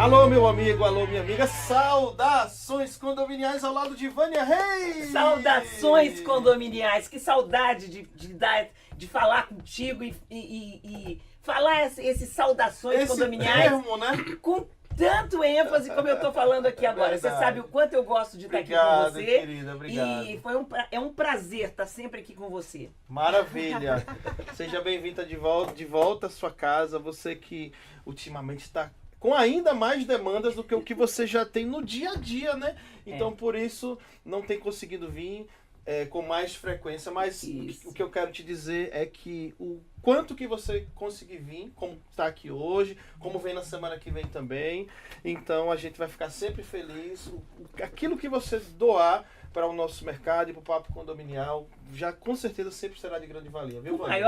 Alô, meu amigo, alô, minha amiga, saudações condominiais ao lado de Vânia Reis! Saudações condominiais, que saudade de falar contigo e falar esses saudações Esse condominiais termo, né? com tanto ênfase como eu estou falando aqui agora. Verdade. Você sabe o quanto eu gosto de estar aqui Obrigado, com você. querida, obrigado. E é um prazer estar sempre aqui com você. Maravilha! Seja bem-vinda de volta à sua casa, você que ultimamente está com ainda mais demandas do que o que você já tem no dia a dia, né? Então, por isso, não tem conseguido vir com mais frequência, mas Isso. o que eu quero te dizer é que o quanto que você conseguir vir, como está aqui hoje, como vem na semana que vem também, então a gente vai ficar sempre feliz. Aquilo que você doar para o nosso mercado e para o Papo Condominial, já com certeza sempre será de grande valia, viu, Vânia?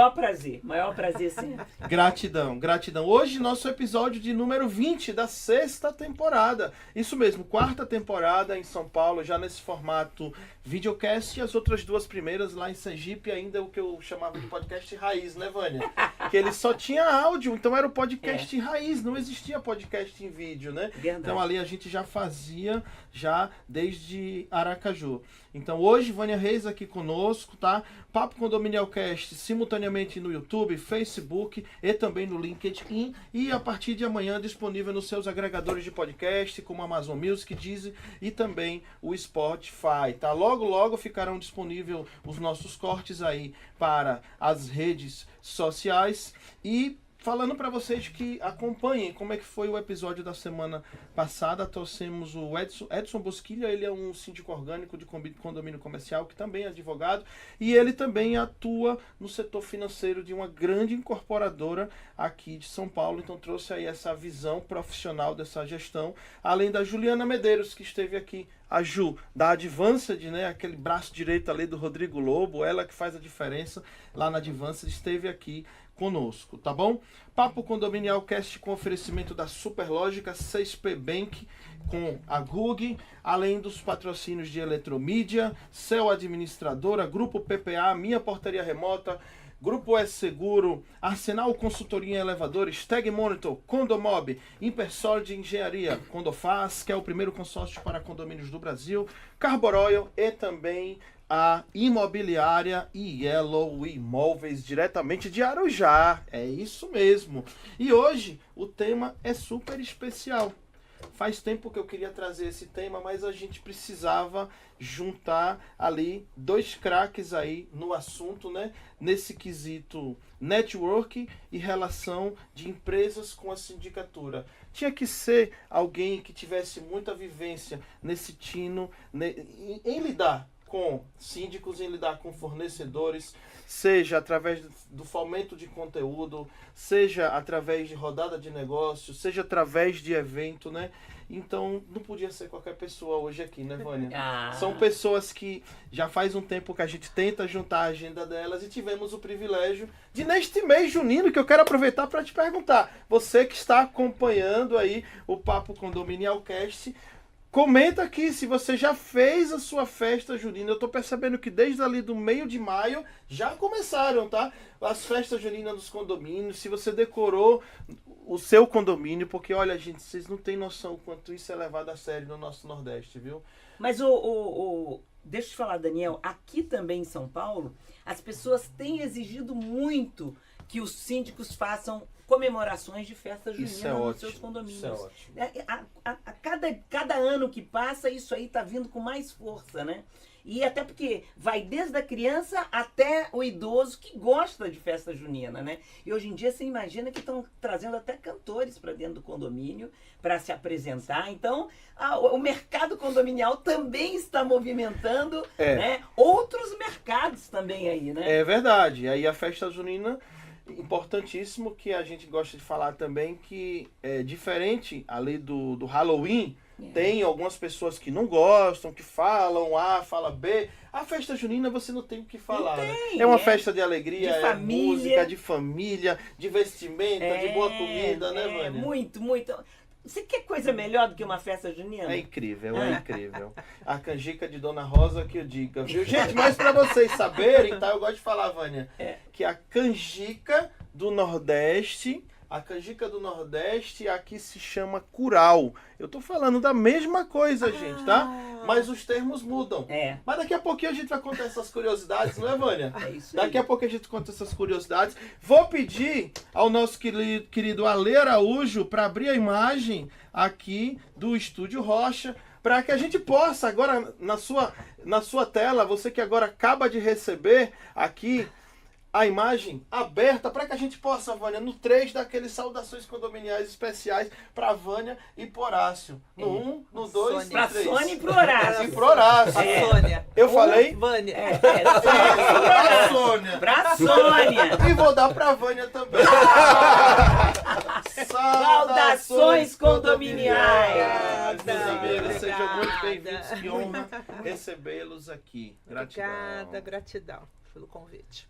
Maior prazer sempre. Gratidão, gratidão. Hoje, nosso episódio de número 20 da 6ª temporada. Isso mesmo, 4ª temporada em São Paulo, já nesse formato videocast, e as outras 2 primeiras lá em Sergipe, ainda o que eu chamava de podcast raiz, né, Vânia? Que ele só tinha áudio, então era o podcast raiz, não existia podcast em vídeo, né? Verdade. Então ali a gente já fazia, já desde Aracaju. Então hoje, Vânia Reis aqui conosco, tá? Papo Condominial Cast simultaneamente no YouTube, Facebook e também no LinkedIn. E a partir de amanhã disponível nos seus agregadores de podcast, como Amazon Music, Deezer e também o Spotify, tá? Logo, logo ficarão disponíveis os nossos cortes aí para as redes sociais. E falando para vocês que acompanhem como é que foi o episódio da semana passada, trouxemos o Edson Bosquilha. Ele é um síndico orgânico de condomínio comercial, que também é advogado, e ele também atua no setor financeiro de uma grande incorporadora aqui de São Paulo, então trouxe aí essa visão profissional dessa gestão, além da Juliana Medeiros, que esteve aqui, a Ju, da Advanced, né, aquele braço direito ali do Rodrigo Lobo, ela que faz a diferença lá na Advanced, esteve aqui conosco, tá bom? Papo Condominial Cast com oferecimento da Superlógica, 6P Bank, com a GUG, além dos patrocínios de Eletromídia, Cel Administradora, Grupo PPA, Minha Portaria Remota, Grupo S Seguro, Arsenal Consultoria em Elevadores, Tag Monitor, Condomob, Impersolid Engenharia, Condofaz, que é o primeiro consórcio para condomínios do Brasil, Carboroil e também a imobiliária Yellow Imóveis, diretamente de Arujá. É isso mesmo. E hoje o tema é super especial. Faz tempo que eu queria trazer esse tema, mas a gente precisava juntar ali 2 craques aí no assunto, né? Nesse quesito network e relação de empresas com a sindicatura. Tinha que ser alguém que tivesse muita vivência nesse tino, em lidar com síndicos, em lidar com fornecedores, seja através do fomento de conteúdo, seja através de rodada de negócio, seja através de evento, né? Então, não podia ser qualquer pessoa hoje aqui, né, Vânia? São pessoas que já faz um tempo que a gente tenta juntar a agenda delas e tivemos o privilégio de, neste mês junino, que eu quero aproveitar para te perguntar, você que está acompanhando aí o Papo Condominial Cast, comenta aqui se você já fez a sua festa junina. Eu tô percebendo que desde ali do meio de maio já começaram, tá? As festas juninas dos condomínios, se você decorou o seu condomínio, porque olha, gente, vocês não têm noção o quanto isso é levado a sério no nosso Nordeste, viu? Mas deixa eu te falar, Daniel, aqui também em São Paulo, as pessoas têm exigido muito que os síndicos façam comemorações de festa junina nos seus condomínios. Isso é ótimo. Cada ano que passa, isso aí tá vindo com mais força, né? E até porque vai desde a criança até o idoso que gosta de festa junina, né? E hoje em dia você imagina que estão trazendo até cantores para dentro do condomínio para se apresentar. Então, o mercado condominial também está movimentando, né? Outros mercados também aí, né? É verdade. Aí a festa junina, importantíssimo, que a gente gosta de falar também, que é diferente ali do Halloween. Tem algumas pessoas que não gostam, que falam A, fala B. A festa junina você não tem o que falar, né? É uma festa de alegria, de família, música, de família, de vestimenta, de boa comida, né, Vânia? Muito, muito. Você quer coisa melhor do que uma festa junina? É incrível, é incrível. A canjica de Dona Rosa que eu diga, viu? Gente, mas para vocês saberem, tá? Eu gosto de falar, Vânia, que a canjica do Nordeste A canjica do Nordeste aqui se chama curau. Eu tô falando da mesma coisa, gente, tá? Mas os termos mudam. Mas daqui a pouquinho a gente vai contar essas curiosidades, não é, Vânia? É isso aí. Daqui a pouco a gente conta essas curiosidades. Vou pedir ao nosso querido Ale Araújo para abrir a imagem aqui do Estúdio Rocha, para que a gente possa agora, na sua tela, você que agora acaba de receber aqui a imagem aberta, para que a gente possa, Vânia, no 3, daqueles saudações condominiais especiais para Vânia e pro Horácio. No 1, no 2 e no 3. Pra Sônia e pro Horácio. E pro Horácio. Sônia. Eu falei? Vânia. Pra Sônia. Pra Sônia. E vou dar pra Vânia também. Saudações condominiais. Meus amigos, sejam Obrigada. muito bem-vindos. Que honra recebê-los aqui. Gratidão. Gratidão pelo convite.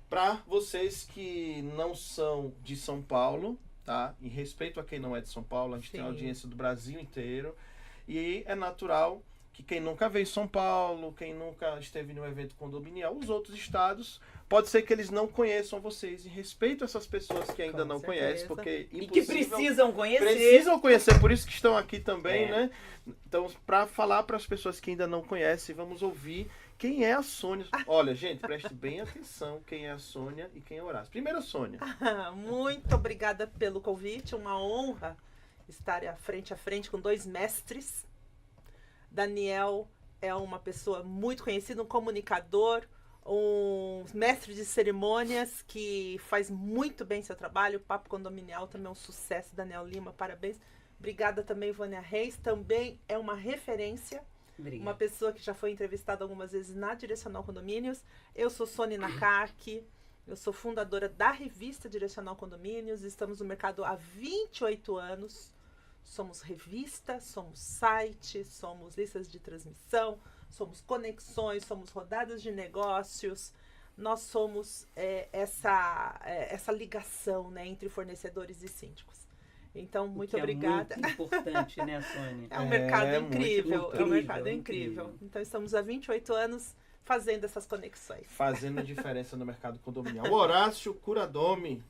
Para vocês que não são de São Paulo, tá? Em respeito a quem não é de São Paulo, a gente tem audiência do Brasil inteiro. E é natural que quem nunca veio em São Paulo, quem nunca esteve no evento condominial, os outros estados, pode ser que eles não conheçam vocês. Em respeito a essas pessoas que ainda não conhecem, porque E que precisam conhecer. Precisam conhecer, por isso que estão aqui também, né? Então, para falar para as pessoas que ainda não conhecem, vamos ouvir quem é a Sônia. Olha, gente, preste bem atenção quem é a Sônia e quem é o Horácio. Primeiro a Sônia. Muito obrigada pelo convite, uma honra estar a frente com 2 mestres. Daniel é uma pessoa muito conhecida, um comunicador, um mestre de cerimônias que faz muito bem seu trabalho. O Papo Condominial também é um sucesso. Daniel Lima, parabéns. Obrigada também, Vânia Reis, também é uma referência. Obrigada. Uma pessoa que já foi entrevistada algumas vezes na Direcional Condomínios. Eu sou Sônia Nakaki, eu sou fundadora da revista Direcional Condomínios. Estamos no mercado há 28 anos. Somos revista, somos site, somos listas de transmissão, somos conexões, somos rodadas de negócios. Nós somos essa ligação, né, entre fornecedores e síndicos. Então, muito obrigada. É muito importante, né, Sônia? É um mercado incrível, muito é um mercado incrível. incrível. Então, estamos há 28 anos fazendo essas conexões. Fazendo diferença no mercado condominial. O Horácio Kuradome.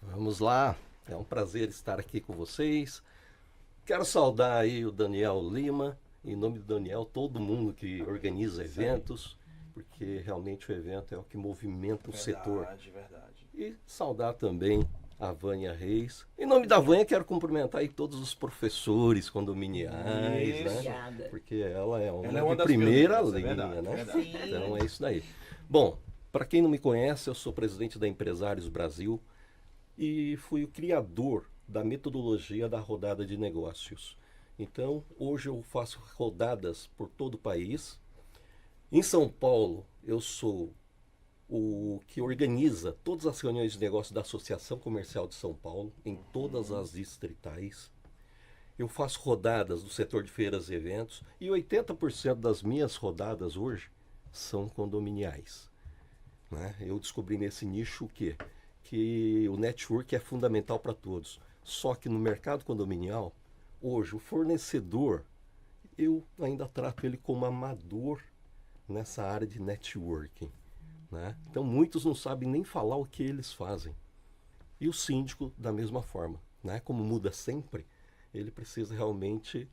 Vamos lá, é um prazer estar aqui com vocês. Quero saudar aí o Daniel Lima, em nome do Daniel, todo mundo que organiza eventos, porque realmente o evento é o que movimenta o setor. Verdade. E saudar também a Vânia Reis. Em nome da Vânia, quero cumprimentar aí todos os professores condominiais, né? Obrigada. Porque ela é uma, Ela é uma de das primeira pioneiras, linha, verdade, né? verdade. Então é isso daí. Bom, para quem não me conhece, eu sou presidente da Empresários Brasil e fui o criador da metodologia da rodada de negócios. Então, hoje eu faço rodadas por todo o país. Em São Paulo, eu sou o que organiza todas as reuniões de negócios da Associação Comercial de São Paulo, em todas as distritais. Eu faço rodadas do setor de feiras e eventos, e 80% das minhas rodadas hoje são condominiais, né? Eu descobri nesse nicho o quê? Que o network é fundamental para todos. Só que no mercado condominial, hoje, o fornecedor, eu ainda trato ele como amador nessa área de networking, né? Então, muitos não sabem nem falar o que eles fazem. E o síndico, da mesma forma, né? Como muda sempre, ele precisa realmente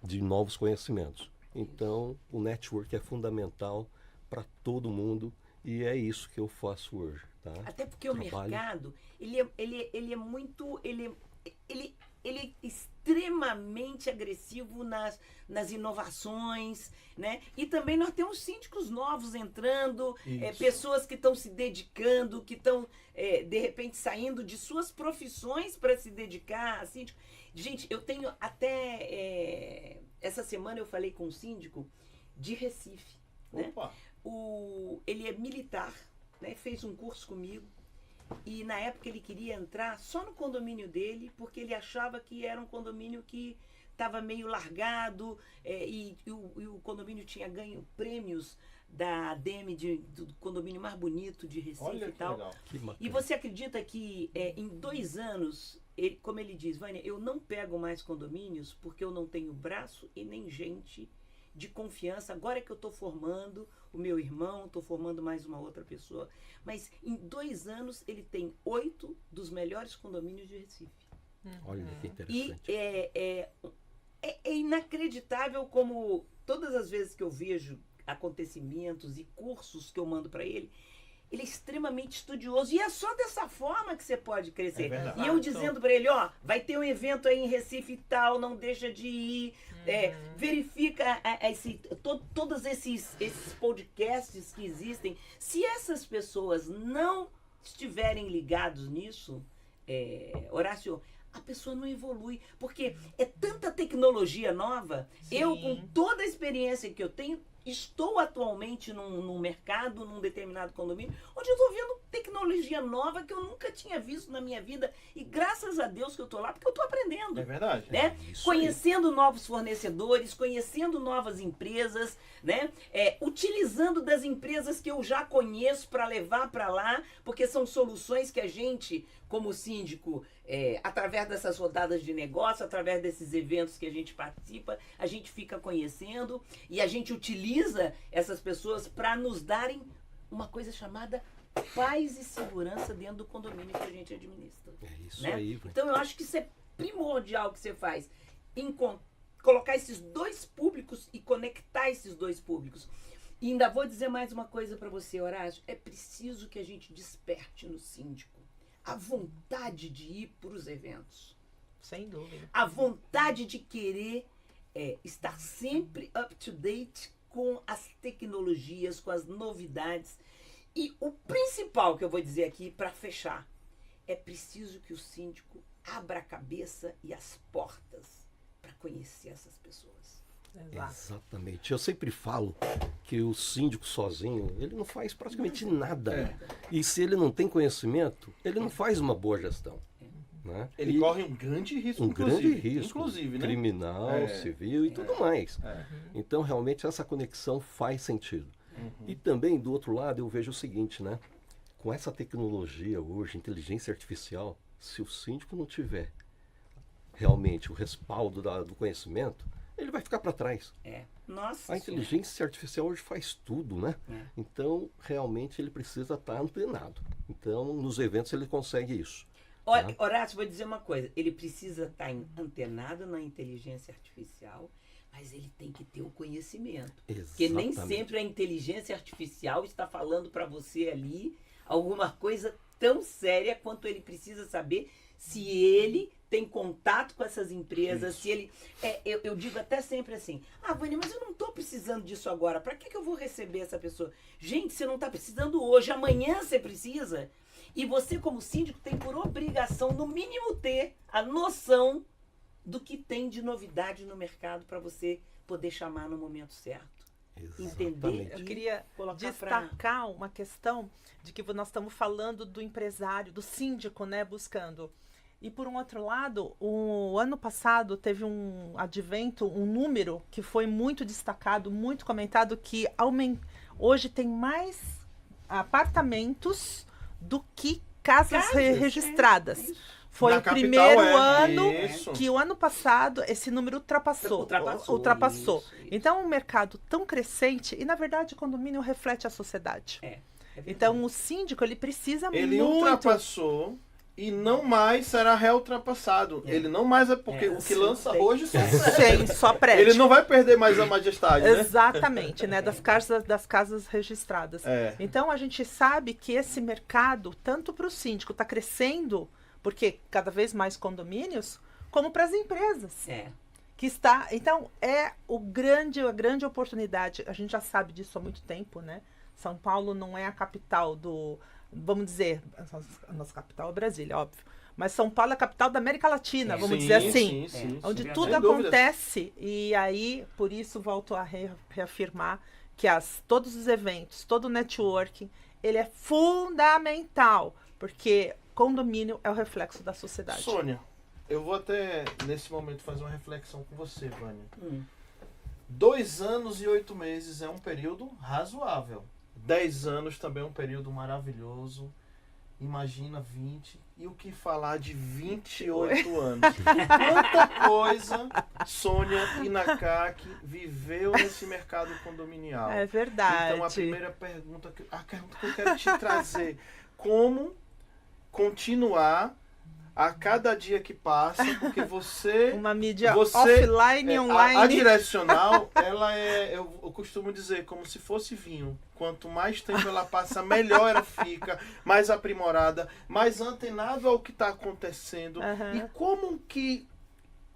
de novos conhecimentos. Então, o network é fundamental para todo mundo e é isso que eu faço hoje, tá? Até porque o mercado, ele é muito, ele é extremamente agressivo nas inovações, né? E também nós temos síndicos novos entrando, pessoas que estão se dedicando, que estão, de repente, saindo de suas profissões para se dedicar a síndico. Gente, eu tenho até... essa semana eu falei com um síndico de Recife, né? Ele é militar, né? Fez um curso comigo. E na época ele queria entrar só no condomínio dele, porque ele achava que era um condomínio que estava meio largado, e o condomínio tinha ganho prêmios da ADEME do condomínio mais bonito de Recife. Olha e tal. legal. E você acredita que em 2 anos, como ele diz, Vânia, eu não pego mais condomínios porque eu não tenho braço e nem gente de confiança. Agora é que eu estou formando o meu irmão, estou formando mais uma outra pessoa. Mas em 2 anos ele tem 8 dos melhores condomínios de Recife. Olha que E interessante. é inacreditável como todas as vezes que eu vejo acontecimentos e cursos que eu mando para ele é extremamente estudioso. E é só dessa forma que você pode crescer. É verdade. E eu dizendo para ele, ó, vai ter um evento aí em Recife e tal, não deixa de ir. Verifica todos esses podcasts que existem. Se essas pessoas não estiverem ligados nisso, Horácio, a pessoa não evolui. Porque é tanta tecnologia nova. Sim. Eu, com toda a experiência que eu tenho, estou atualmente num mercado, num determinado condomínio, onde eu estou vendo tecnologia nova que eu nunca tinha visto na minha vida. E graças a Deus que eu estou lá, porque eu estou aprendendo. É verdade. Né? Isso Conhecendo novos fornecedores, conhecendo novas empresas, né? Utilizando das empresas que eu já conheço para levar para lá, porque são soluções que a gente, como síndico, através dessas rodadas de negócio, através desses eventos que a gente participa, a gente fica conhecendo e a gente utiliza essas pessoas para nos darem uma coisa chamada paz e segurança dentro do condomínio que a gente administra. É isso Né? aí, velho. Então eu acho que isso é primordial que você faz. Colocar esses dois públicos e conectar esses dois públicos. E ainda vou dizer mais uma coisa para você, Horácio. É preciso que a gente desperte no síndico a vontade de ir para os eventos. Sem dúvida. A vontade de querer estar sempre up to date com as tecnologias, com as novidades. E o principal que eu vou dizer aqui para fechar, é preciso que o síndico abra a cabeça e as portas para conhecer essas pessoas. Exato. Exatamente. Eu sempre falo que o síndico sozinho, ele não faz praticamente nada. E se ele não tem conhecimento, ele não faz uma boa gestão. Né? Ele E corre um grande risco, um inclusive. grande risco, Inclusive, né? criminal, É. civil e tudo mais. É. Então, realmente, essa conexão faz sentido. E também, do outro lado, eu vejo o seguinte, né? Com essa tecnologia hoje, inteligência artificial, se o síndico não tiver realmente o respaldo do conhecimento, ele vai ficar para trás. Nossa A inteligência artificial hoje faz tudo, né? Então, realmente, ele precisa estar antenado. Então, nos eventos, ele consegue isso. Olha, Horácio, vou dizer uma coisa. Ele precisa estar antenado na inteligência artificial, mas ele tem que ter o conhecimento. Porque nem Exatamente. sempre a inteligência artificial está falando para você ali alguma coisa tão séria quanto ele precisa saber se ele tem contato com essas empresas, se ele... eu digo até sempre assim, Vânia, mas eu não estou precisando disso agora, para que eu vou receber essa pessoa? Gente, você não está precisando hoje, amanhã você precisa. E você, como síndico, tem por obrigação, no mínimo, ter a noção do que tem de novidade no mercado para você poder chamar no momento certo. Entender. Eu queria colocar destacar uma questão de que nós estamos falando do empresário, do síndico, né, buscando. E por um outro lado, o ano passado teve um advento, um número que foi muito destacado, muito comentado, que hoje tem mais apartamentos do que casas registradas. Foi Na o capital, primeiro ano isso. que o ano passado esse número ultrapassou. Ultrapassou. Isso. Então, um mercado tão crescente, e na verdade o condomínio reflete a sociedade. Então, o síndico, ele precisa Ele muito... ultrapassou e não mais será reultrapassado. Ele não mais é porque o que lança hoje só Sim, só prédio. Ele não vai perder mais a majestade, né? Exatamente, né? Das casas registradas. Então, a gente sabe que esse mercado, tanto para o síndico, está crescendo, porque cada vez mais condomínios, como para as empresas. Que está... Então, é a grande oportunidade. A gente já sabe disso há muito tempo, né? São Paulo não é a capital do... Vamos dizer, a nossa capital é Brasília, óbvio. Mas São Paulo é a capital da América Latina, vamos dizer assim. Onde tudo acontece. E aí, por isso, volto a reafirmar que todos os eventos, todo o networking, ele é fundamental. Porque condomínio é o reflexo da sociedade. Sônia, eu vou até, nesse momento, fazer uma reflexão com você, Vânia. 2 anos e 8 meses é um período razoável. 10 anos também é um período maravilhoso. Imagina 20. E o que falar de 28 anos? Quanta coisa Sônia Inakaki viveu nesse mercado condominial. É verdade. Então, a primeira pergunta que eu quero te trazer: como continuar a cada dia que passa, porque você... Uma mídia Você- offline e online. A direcional, ela eu costumo dizer, como se fosse vinho. Quanto mais tempo ela passa, melhor ela fica, mais aprimorada, mais antenado ao que está acontecendo. Aham. E como que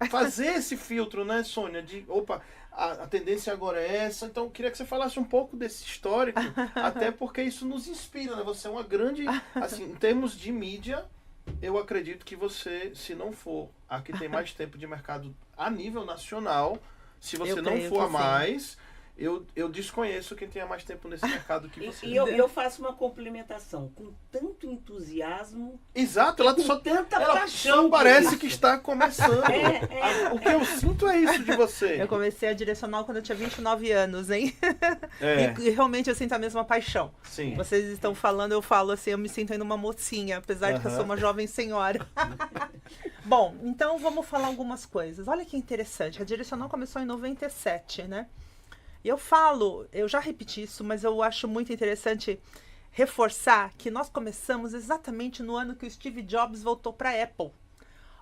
fazer esse filtro, né, Sônia? De, opa, a tendência agora é essa. Então, eu queria que você falasse um pouco desse histórico, até porque isso nos inspira, né? Você é uma grande... Assim, em termos de mídia, eu acredito que você, se não for a que tem mais tempo de mercado a nível nacional, se você Eu não creio for a que sim. mais, eu desconheço quem tenha mais tempo nesse mercado que você. E eu faço uma complementação. Com tanto entusiasmo, Exato, ela com só tanta ela paixão só por parece isso. que está começando. O que eu sinto é isso de você. Eu comecei a direcional quando eu tinha 29 anos, hein? É, E realmente eu sinto a mesma paixão. sim. Vocês estão falando, eu falo assim, eu me sinto ainda uma mocinha, apesar de que eu sou Aham. uma jovem senhora. Bom, então vamos falar algumas coisas. Olha que interessante, a direcional começou em 97, né? E eu falo, eu já repeti isso, mas eu acho muito interessante reforçar que nós começamos exatamente no ano que o Steve Jobs voltou para a Apple.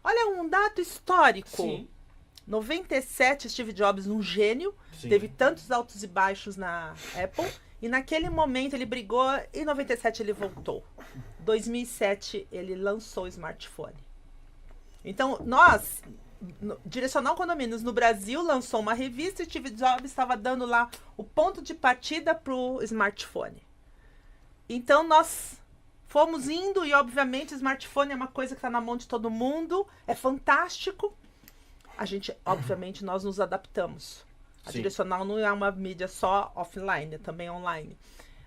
Olha, um dado histórico. Sim. 97, Steve Jobs, um gênio, Sim. teve tantos altos e baixos na Apple, e naquele momento ele brigou, e em 97 ele voltou. 2007 ele lançou o smartphone. Então, nós, Direcional Condomínios no Brasil, lançou uma revista e Steve Jobs estava dando lá o ponto de partida para o smartphone. Então, nós fomos indo e, obviamente, o smartphone é uma coisa que está na mão de todo mundo, é fantástico. A gente, obviamente, nós nos adaptamos. A Sim. Direcional não é uma mídia só offline, é também online.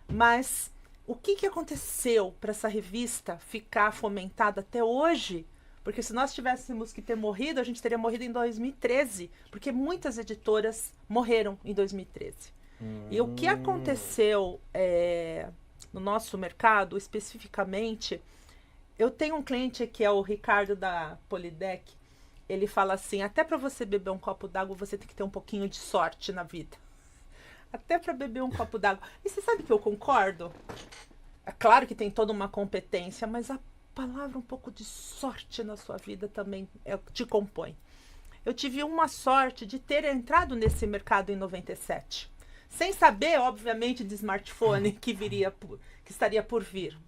Mas o que aconteceu para essa revista ficar fomentada até hoje? Porque se nós tivéssemos que ter morrido, a gente teria morrido em 2013, porque muitas editoras morreram em 2013. E o que aconteceu no nosso mercado, especificamente, eu tenho um cliente que é o Ricardo da Polidec, ele fala assim, até para você beber um copo d'água, você tem que ter um pouquinho de sorte na vida. Até para beber um copo d'água. E você sabe que eu concordo? É claro que tem toda uma competência, mas a palavra um pouco de sorte na sua vida também te compõe. Eu tive uma sorte de ter entrado nesse mercado em 97. Sem saber, obviamente, de smartphone que estaria por vir.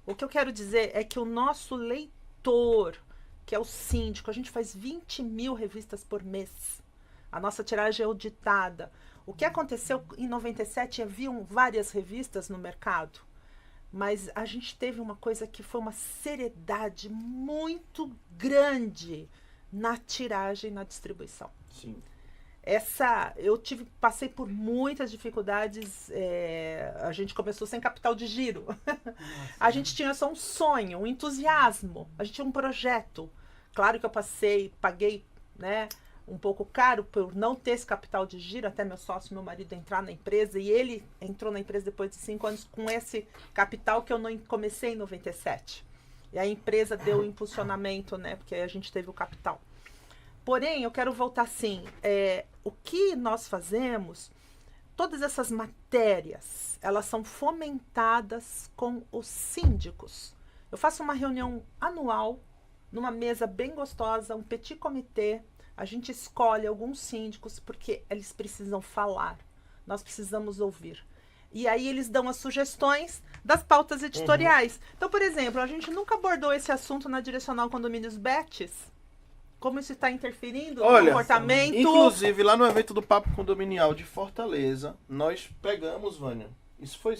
O que eu quero dizer é que o nosso leitor, que é o síndico, a gente faz 20 mil revistas por mês. A nossa tiragem é auditada. O que aconteceu em 97, haviam várias revistas no mercado, mas a gente teve uma coisa que foi uma seriedade muito grande na tiragem e na distribuição. Sim. Passei por muitas dificuldades, a gente começou sem capital de giro. A gente tinha só um sonho, um entusiasmo, a gente tinha um projeto. Claro que eu paguei, né, um pouco caro por não ter esse capital de giro, até meu sócio, meu marido entrar na empresa, e ele entrou na empresa depois de 5 anos com esse capital que eu não comecei em 97. E a empresa deu o impulsionamento, né, porque aí a gente teve o capital. Porém, eu quero voltar assim, o que nós fazemos, todas essas matérias, elas são fomentadas com os síndicos. Eu faço uma reunião anual, numa mesa bem gostosa, um petit comitê, a gente escolhe alguns síndicos porque eles precisam falar, nós precisamos ouvir. E aí eles dão as sugestões das pautas editoriais. Então, por exemplo, a gente nunca abordou esse assunto na Direcional Condomínios Betis, como isso está interferindo no comportamento. Inclusive, lá no evento do Papo Condominial de Fortaleza, nós pegamos, Vânia, isso foi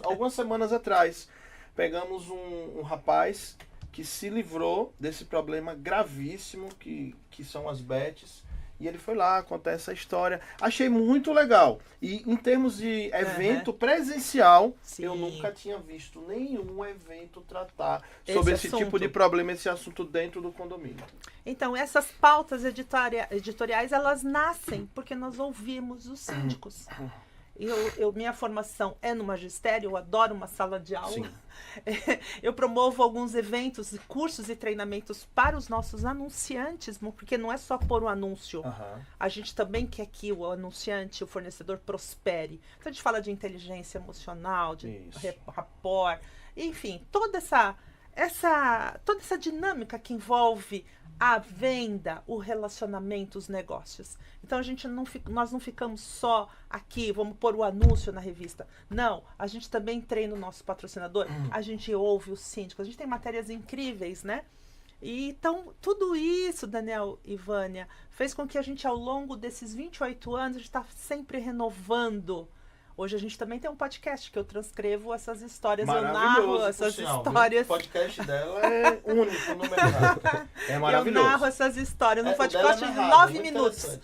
algumas semanas atrás, pegamos um rapaz que se livrou desse problema gravíssimo que são as bets, e ele foi lá contar essa história. Achei muito legal. E em termos de evento presencial, Sim. eu nunca tinha visto nenhum evento tratar sobre esse assunto. tipo de problema, esse assunto dentro do condomínio. Então, essas pautas editoriais, elas nascem porque nós ouvimos os síndicos. Minha formação é no magistério, eu adoro uma sala de aula. Sim. Eu promovo alguns eventos, cursos e treinamentos para os nossos anunciantes, porque não é só pôr o anúncio. A gente também quer que o anunciante, o fornecedor, prospere. Então, a gente fala de inteligência emocional, de Isso. rapport, enfim, toda essa toda essa dinâmica que envolve a venda, o relacionamento, os negócios. Então nós não ficamos só aqui, vamos pôr o anúncio na revista. Não, a gente também treina o nosso patrocinador, a gente ouve o síndico, a gente tem matérias incríveis, né? E, então, tudo isso, Daniel e Vânia, fez com que a gente, ao longo desses 28 anos, a gente está sempre renovando. Hoje a gente também tem um podcast que eu transcrevo essas histórias, eu narro essas histórias. O podcast dela é único no mercado. É maravilhoso. Eu narro essas histórias num podcast de 9 minutos.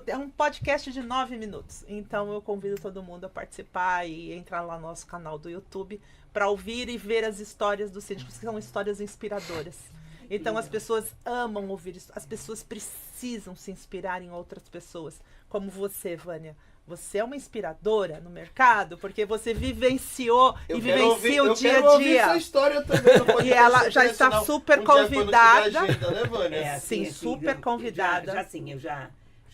É um podcast de 9 minutos. Então eu convido todo mundo a participar e entrar lá no nosso canal do YouTube para ouvir e ver as histórias dos síndicos, que são histórias inspiradoras. Então as pessoas amam ouvir isso, as pessoas precisam se inspirar em outras pessoas, como você, Vânia. Você é uma inspiradora no mercado, porque você vivenciou e vivencia o dia a dia. Eu quero ouvir essa história também. E ela já está super convidada. Agenda, né, Vânia? Sim, super convidada. Eu já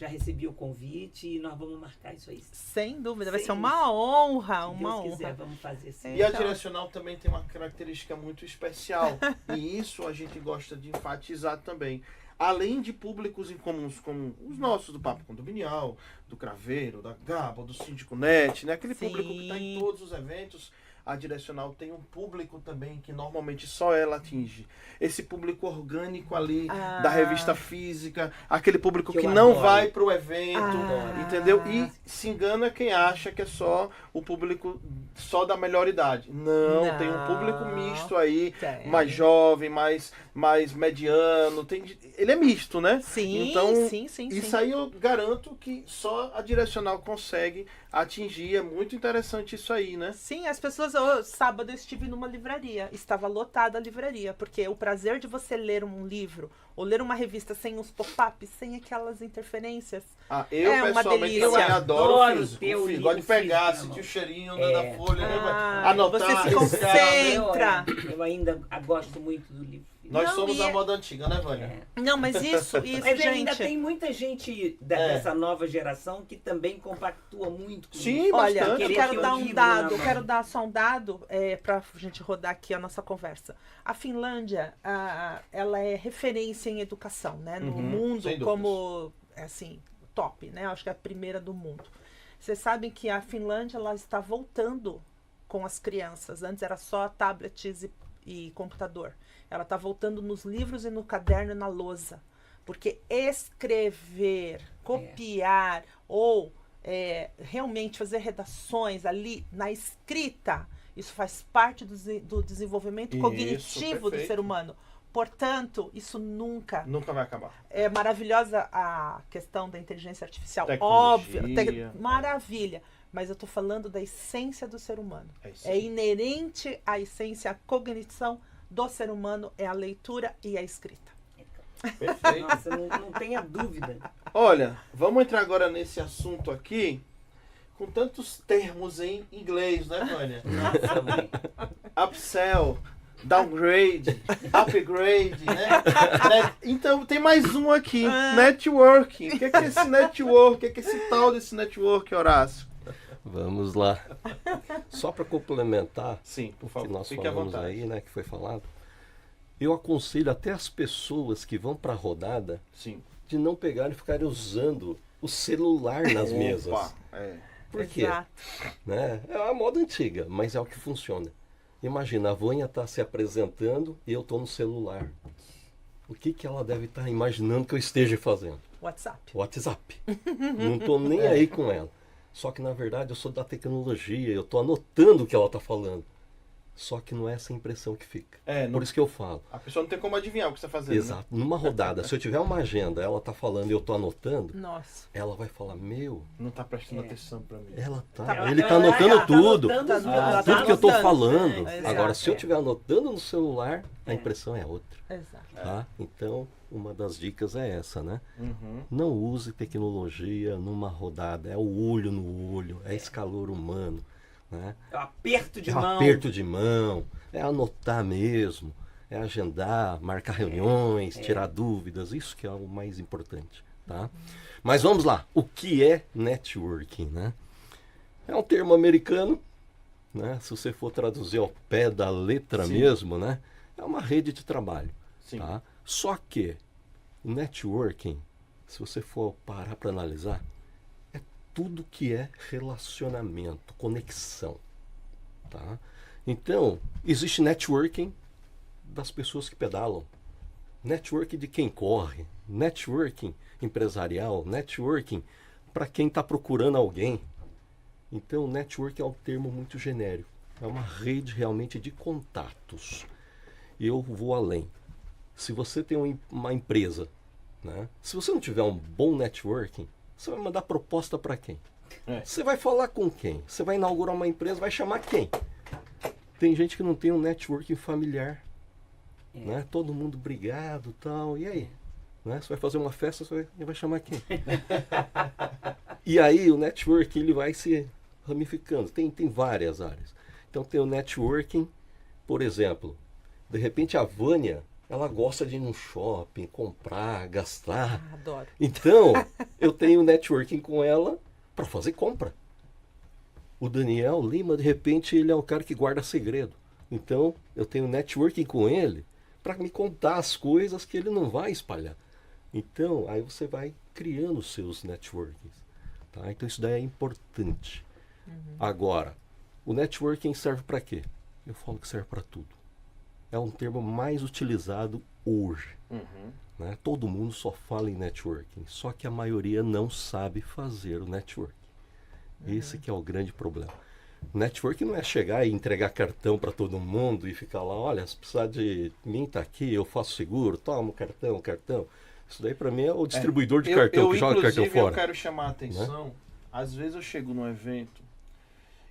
recebi o convite e nós vamos marcar isso aí. Sem dúvida, vai ser uma honra, uma honra. Se Deus quiser, vamos fazer sim. E a Direcional também tem uma característica muito especial. E isso a gente gosta de enfatizar também. Além de públicos incomuns como os nossos do Papo Condominial, do Craveiro, da Gaba, do Síndico Net, né? Aquele público que está em todos os eventos, a Direcional tem um público também que normalmente só ela atinge. Esse público orgânico ali da revista física, aquele público que não vai para o evento, entendeu? E se engana quem acha que é só o público só da melhor idade. Não, tem um público misto aí, mais jovem, mais mediano. Ele é misto, né? Sim, então, sim. Isso aí eu garanto que só a Direcional consegue atingir. É muito interessante isso aí, né? Sim, as pessoas... Sábado eu estive numa livraria, estava lotada a livraria, porque o prazer de você ler um livro ou ler uma revista sem os pop-ups, sem aquelas interferências, eu é uma pessoalmente delícia. também adoro o físico. Gosto de pegar, sentir o cheirinho da folha, anotar, você se concentra. Eu ainda gosto muito do livro. Nós somos a moda antiga, né, Vânia? Não, mas isso, mas gente... ainda tem muita gente dessa nova geração que também compactua muito com isso. Sim, Olha, bastante. eu quero dar um dado, eu quero dar só um dado para a gente rodar aqui a nossa conversa. A Finlândia, ela é referência em educação, né? No mundo, como, assim, top, né? Acho que é a primeira do mundo. Vocês sabem que a Finlândia, ela está voltando com as crianças. Antes era só tablets e computador. Ela está voltando nos livros e no caderno e na lousa. Porque escrever, copiar ou realmente fazer redações ali na escrita, isso faz parte do desenvolvimento cognitivo do ser humano. Portanto, isso nunca vai acabar. É maravilhosa a questão da inteligência artificial. Tecnologia. Óbvio, maravilha. Mas eu estou falando da essência do ser humano. É inerente à essência, à cognição do ser humano, é a leitura e a escrita. Perfeito. Nossa, não tenha dúvida. Olha, vamos entrar agora nesse assunto aqui, com tantos termos em inglês, né, Vânia? Nossa, mãe. Upsell, downgrade, upgrade, né? Então tem mais um aqui, networking. O que é esse network? O que é esse tal desse network, Horácio? Vamos lá. Só para complementar, sim, por favor, que nós fique à falamos vontade. aí, né, que foi falado, eu aconselho até as pessoas que vão para a rodada de não pegarem e ficarem usando o celular nas mesas. Por quê? Né? É uma moda antiga, mas é o que funciona. Imagina, a Vânia está se apresentando e eu estou no celular. O que ela deve estar imaginando que eu esteja fazendo? WhatsApp. Não estou nem aí com ela. Só que, na verdade, eu sou da tecnologia, eu estou anotando o que ela está falando. Só que não é essa impressão que fica. Por isso que eu falo. A pessoa não tem como adivinhar o que você está fazendo. Exato. Né? Numa rodada, se eu tiver uma agenda, ela está falando e eu estou anotando, nossa, ela vai falar, meu... Não está prestando atenção para mim. Ela tá. Ele está anotando tudo. Tudo que eu estou falando. Agora, se eu estiver anotando no celular, a impressão é outra. Exato. Tá? Então, uma das dicas é essa, né? Não use tecnologia numa rodada. É o olho no olho, é esse calor humano. Né? É o aperto de mão. É o aperto de mão, é anotar mesmo, é agendar, marcar reuniões, tirar dúvidas, isso que é o mais importante, tá? Mas vamos lá, o que é networking, né? É um termo americano, né? Se você for traduzir ao pé da letra mesmo, né? É uma rede de trabalho. Sim. Tá? Só que o networking, se você for parar para analisar, é tudo que é relacionamento, conexão. Tá? Então, existe networking das pessoas que pedalam, networking de quem corre, networking empresarial, networking para quem está procurando alguém. Então, networking é um termo muito genérico. É uma rede realmente de contatos. E eu vou além. Se você tem uma empresa, né? Se você não tiver um bom networking, você vai mandar proposta para quem? Você vai falar com quem? Você vai inaugurar uma empresa, vai chamar quem? Tem gente que não tem um networking familiar. Né? Todo mundo brigado e tal. E aí? Né? Você vai fazer uma festa, você vai chamar quem? E aí o networking ele vai se ramificando. Tem várias áreas. Então tem o networking, por exemplo, de repente a Vânia, ela gosta de ir num shopping, comprar, gastar. Adoro. Então, eu tenho networking com ela para fazer compra. O Daniel Lima, de repente, ele é um cara que guarda segredo. Então, eu tenho networking com ele para me contar as coisas que ele não vai espalhar. Então, aí você vai criando os seus networkings. Tá? Então, isso daí é importante. Agora, o networking serve para quê? Eu falo que serve para tudo. É um termo mais utilizado hoje. Né? Todo mundo só fala em networking, só que a maioria não sabe fazer o networking. Esse que é o grande problema. Networking não é chegar e entregar cartão para todo mundo e ficar lá, olha, se precisar de mim, tá aqui, eu faço seguro, toma o cartão. Isso daí para mim é o distribuidor de cartão que joga cartão fora. Eu quero chamar a atenção, né? Às vezes eu chego num evento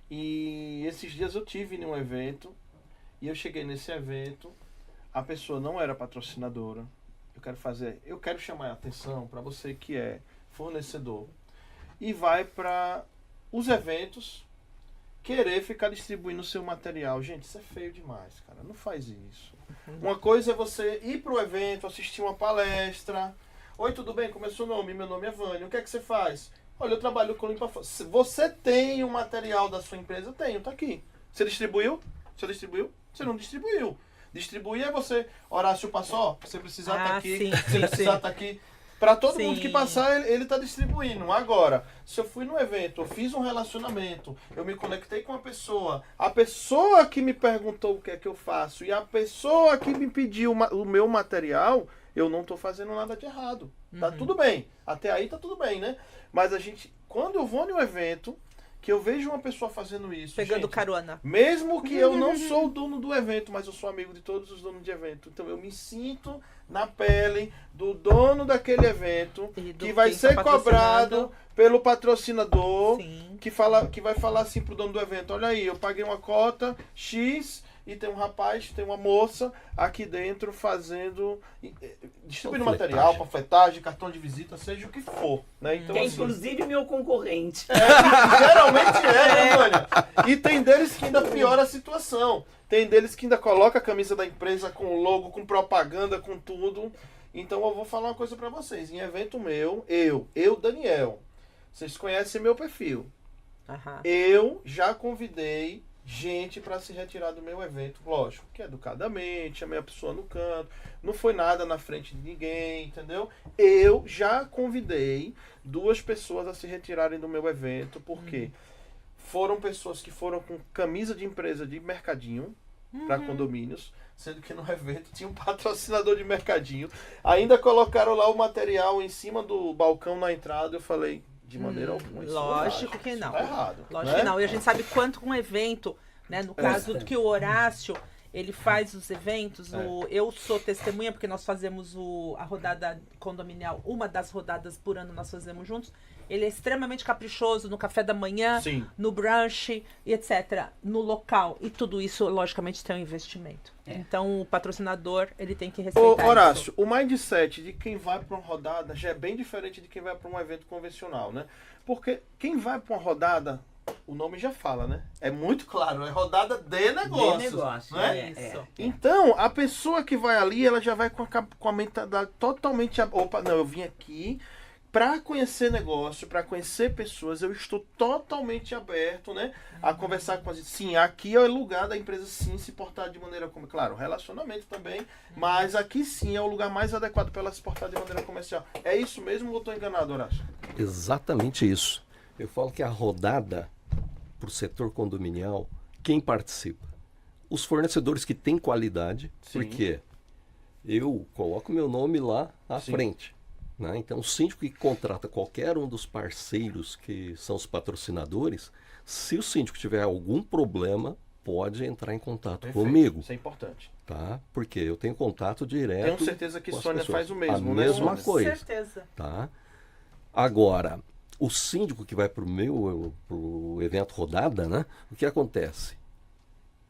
e esses dias eu tive num evento e eu cheguei nesse evento, a pessoa não era patrocinadora. Eu quero chamar a atenção para você que é fornecedor e vai para os eventos querer ficar distribuindo o seu material. Gente, isso é feio demais, cara. Não faz isso. Uma coisa é você ir para o evento, assistir uma palestra. Oi, tudo bem? Como é seu nome? Meu nome é Vânia. O que é que você faz? Olha, eu trabalho com limpa. Você tem o material da sua empresa? Tenho, tá aqui. Você distribuiu? Você distribuiu? Você não distribuiu. Distribuir é você, Horácio Passó, você precisar estar aqui, sim, você precisar estar aqui. Para todo mundo que passar, ele está distribuindo. Agora, se eu fui no evento, eu fiz um relacionamento, eu me conectei com a pessoa que me perguntou o que é que eu faço e a pessoa que me pediu o meu material, eu não estou fazendo nada de errado. Tá tudo bem. Até aí tá tudo bem, né? Mas quando eu vou no evento, que eu vejo uma pessoa fazendo isso, pegando gente, carona. mesmo que eu não sou o dono do evento, mas eu sou amigo de todos os donos de evento. Então eu me sinto na pele do dono daquele evento, que vai ser cobrado pelo patrocinador, que vai falar assim pro dono do evento: olha aí, eu paguei uma cota X e tem um rapaz, tem uma moça aqui dentro distribuindo material, panfletagem, cartão de visita, seja o que for, né? Então, que é assim, inclusive meu concorrente. geralmente né, Vânia? E tem deles que ainda piora a situação. Tem deles que ainda coloca a camisa da empresa com logo, com propaganda, com tudo. Então eu vou falar uma coisa pra vocês. Em evento meu, eu, Daniel, vocês conhecem meu perfil. Eu já convidei gente para se retirar do meu evento, lógico, que educadamente, a minha pessoa no canto, não foi nada na frente de ninguém, entendeu? Eu já convidei 2 pessoas a se retirarem do meu evento, porque foram pessoas que foram com camisa de empresa de mercadinho para condomínios, sendo que no evento tinha um patrocinador de mercadinho, ainda colocaram lá o material em cima do balcão na entrada. Eu falei, de maneira alguma. Lógico que não. Tá errado. Lógico que não. E a gente sabe quanto um evento, né? No caso que o Horácio, ele faz os eventos, eu sou testemunha, porque nós fazemos a rodada condominial, uma das rodadas por ano nós fazemos juntos. Ele é extremamente caprichoso no café da manhã, no brunch e etc. No local. E tudo isso, logicamente, tem um investimento. Então, o patrocinador, ele tem que respeitar Horácio, isso. o mindset de quem vai para uma rodada já é bem diferente de quem vai para um evento convencional, né? Porque quem vai para uma rodada, o nome já fala, né? É muito claro, é rodada de negócios. Né? Isso. Então, a pessoa que vai ali, ela já vai com a mentalidade totalmente... Opa, não, eu vim aqui para conhecer negócio, para conhecer pessoas, eu estou totalmente aberto, né, a conversar com a gente. Sim, aqui é o lugar da empresa sim se portar de maneira como, claro, relacionamento também, mas aqui sim é o lugar mais adequado para ela se portar de maneira comercial. É isso mesmo ou eu estou enganado, Horácio? Exatamente isso. Eu falo que a rodada para o setor condominial, quem participa? Os fornecedores que têm qualidade, Sim. porque eu coloco meu nome lá à Sim. frente. Né? Então, o síndico que contrata qualquer um dos parceiros que são os patrocinadores, se o síndico tiver algum problema, pode entrar em contato Perfeito. comigo. Isso é importante. Tá? Porque eu tenho contato direto. Tenho certeza que com as Sônia pessoas. faz o mesmo, A né, mesma Sônia? coisa. Com certeza. Tá? Agora, o síndico que vai para o evento rodada, né? O que acontece?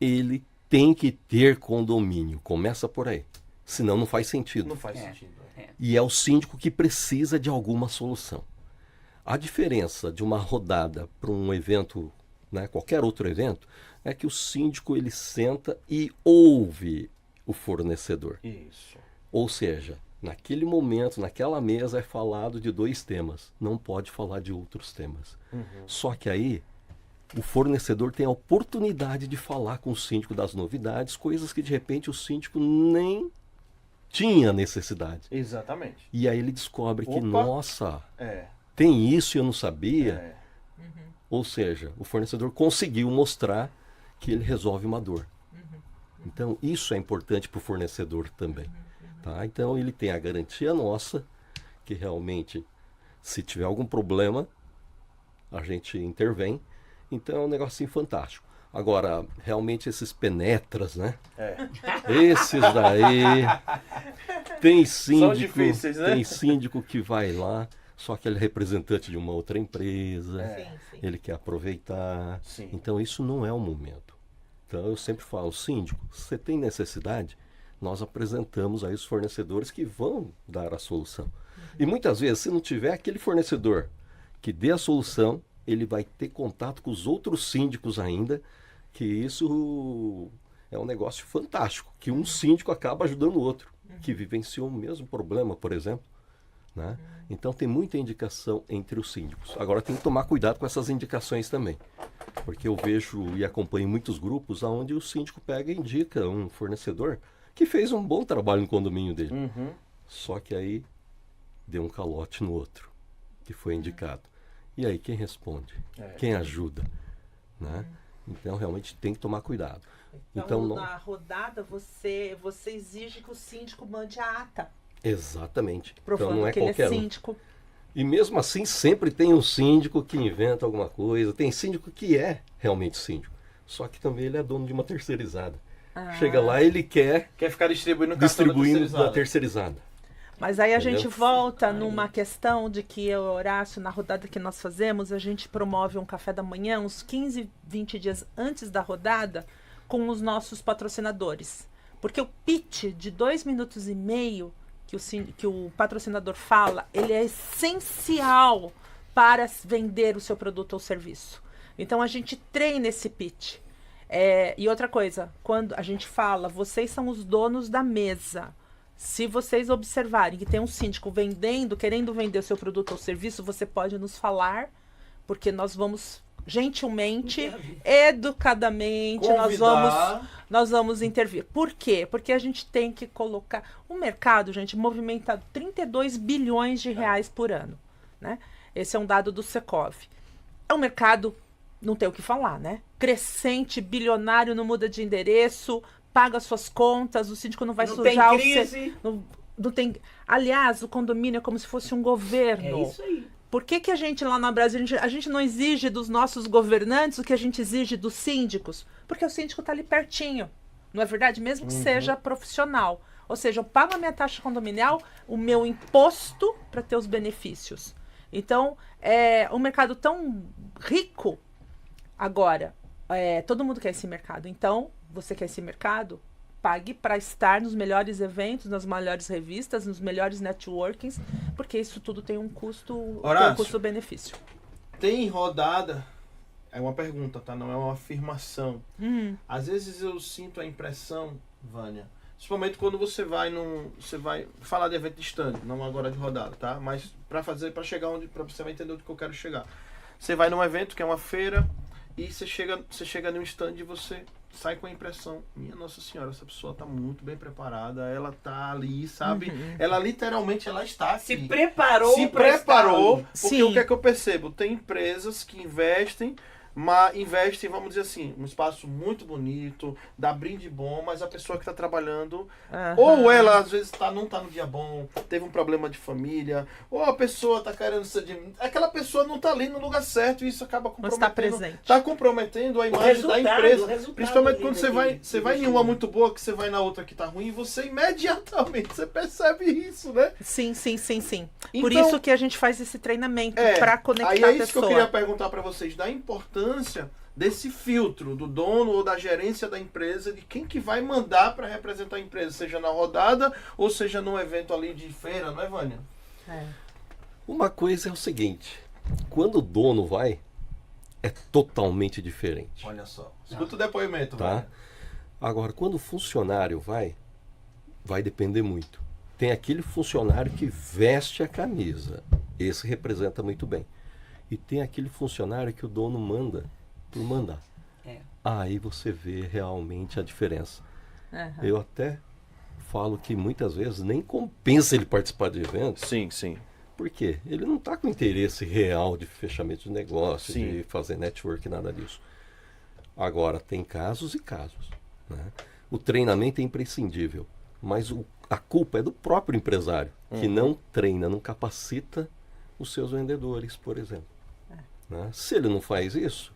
Ele tem que ter condomínio. Começa por aí. Senão não faz sentido. Não faz É. sentido. E é o síndico que precisa de alguma solução. A diferença de uma rodada para um evento, né, qualquer outro evento, é que o síndico ele senta e ouve o fornecedor. Isso. Ou seja, naquele momento, naquela mesa é falado de 2 temas. Não pode falar de outros temas. Só que aí o fornecedor tem a oportunidade de falar com o síndico das novidades, coisas que de repente o síndico nem tinha necessidade. Exatamente. E aí ele descobre que, Opa. nossa, É. tem isso e eu não sabia. É. Ou seja, o fornecedor conseguiu mostrar que ele resolve uma dor. Então, isso é importante para o fornecedor também. Tá? Então, ele tem a garantia nossa, que realmente, se tiver algum problema, a gente intervém. Então, é um negocinho fantástico. Agora, realmente, esses penetras, né? É. Esses daí... Tem síndico, difíceis, né? tem síndico que vai lá, só que ele é representante de uma outra empresa, Sim, sim. ele quer aproveitar. Sim. Então isso não é o momento. Então eu sempre falo, síndico, se você tem necessidade, nós apresentamos aí os fornecedores que vão dar a solução. E muitas vezes, se não tiver aquele fornecedor que dê a solução, ele vai ter contato com os outros síndicos ainda, que isso é um negócio fantástico, que um síndico acaba ajudando o outro, que vivenciou o mesmo problema, por exemplo. Né? Então tem muita indicação entre os síndicos. Agora tem que tomar cuidado com essas indicações também. Porque eu vejo e acompanho muitos grupos onde o síndico pega e indica um fornecedor que fez um bom trabalho no condomínio dele. Uhum. Só que aí deu um calote no outro, que foi indicado. E aí quem responde? É. Quem ajuda? Né? Então realmente tem que tomar cuidado. Então, não- na rodada, você exige que o síndico mande a ata, Exatamente. Então provando não é que ele é qualquer um. síndico. E mesmo assim, sempre tem um síndico que inventa alguma coisa. Tem síndico que é realmente síndico. Só que também ele é dono de uma terceirizada. Chega lá, ele quer Quer ficar distribuindo cartão distribuindo da da terceirizada. Mas aí a Entendeu? gente volta numa questão de que, eu, Horácio, na rodada que nós fazemos, a gente promove um café da manhã uns 15, 20 dias antes da rodada com os nossos patrocinadores. Porque o pitch de 2 minutos e meio que o patrocinador fala, ele é essencial para vender o seu produto ou serviço. Então a gente treina esse pitch. E outra coisa, quando a gente fala, vocês são os donos da mesa. Se vocês observarem que tem um síndico querendo vender o seu produto ou serviço, você pode nos falar, porque nós vamos gentilmente, educadamente, nós vamos intervir. Por quê? Porque a gente tem que colocar... O mercado, gente, movimenta 32 bilhões de reais por ano, né? Esse é um dado do Secov. É um mercado, não tem o que falar, né? Crescente, bilionário, não muda de endereço, paga suas contas, o síndico não vai Não sujar tem crise. não tem. Aliás, o condomínio é como se fosse um governo. É isso aí. Por que a gente lá no Brasil, a gente não exige dos nossos governantes o que a gente exige dos síndicos? Porque o síndico está ali pertinho, não é verdade? Mesmo que seja profissional. Ou seja, eu pago a minha taxa condominial, o meu imposto para ter os benefícios. Então, é um mercado tão rico. Agora, todo mundo quer esse mercado. Então, você quer esse mercado? Pague para estar nos melhores eventos, nas melhores revistas, nos melhores networkings, porque isso tudo tem um custo, Horácio, um custo-benefício. Tem rodada, é uma pergunta, tá? Não é uma afirmação. Às vezes eu sinto a impressão, Vânia, Principalmente quando você vai falar de evento de stand, não agora de rodada, tá? Mas para chegar para você vai entender onde que eu quero chegar. Você vai num evento que é uma feira e você chega num stand e você sai com a impressão, minha Nossa Senhora, essa pessoa tá muito bem preparada, ela tá ali, sabe? Ela literalmente ela está aqui. Se preparou. Porque Sim. o que é que eu percebo? Tem empresas que investem, vamos dizer assim, um espaço muito bonito, dá brinde bom, mas a pessoa que está trabalhando, ou ela às vezes não tá no dia bom, teve um problema de família, ou a pessoa tá querendo ser aquela pessoa não tá ali no lugar certo e isso acaba comprometendo. Tá comprometendo a imagem da empresa. Principalmente quando você vai em uma muito boa, que você vai na outra que tá ruim, você imediatamente você percebe isso, né? Sim. Por Então, isso que a gente faz esse treinamento para conectar aí a é isso pessoa. que eu queria perguntar para vocês, da importância desse filtro do dono ou da gerência da empresa, de quem que vai mandar para representar a empresa, seja na rodada ou seja num evento ali de feira, não é, Vânia? Uma coisa é o seguinte, quando o dono vai, é totalmente diferente. Olha só. Escuta o depoimento, Tá? Vânia. Agora, quando o funcionário vai depender muito. Tem aquele funcionário que veste a camisa. Esse representa muito bem. E tem aquele funcionário que o dono manda por mandar. Aí você vê realmente a diferença. Eu até falo que muitas vezes nem compensa ele participar de eventos. Sim. Por quê? Ele não está com interesse real de fechamento de negócio, Sim. de fazer network, nada disso. Agora, tem casos e casos. Né? O treinamento é imprescindível, mas a culpa é do próprio empresário, que não treina, não capacita os seus vendedores, por exemplo. Né? Se ele não faz isso,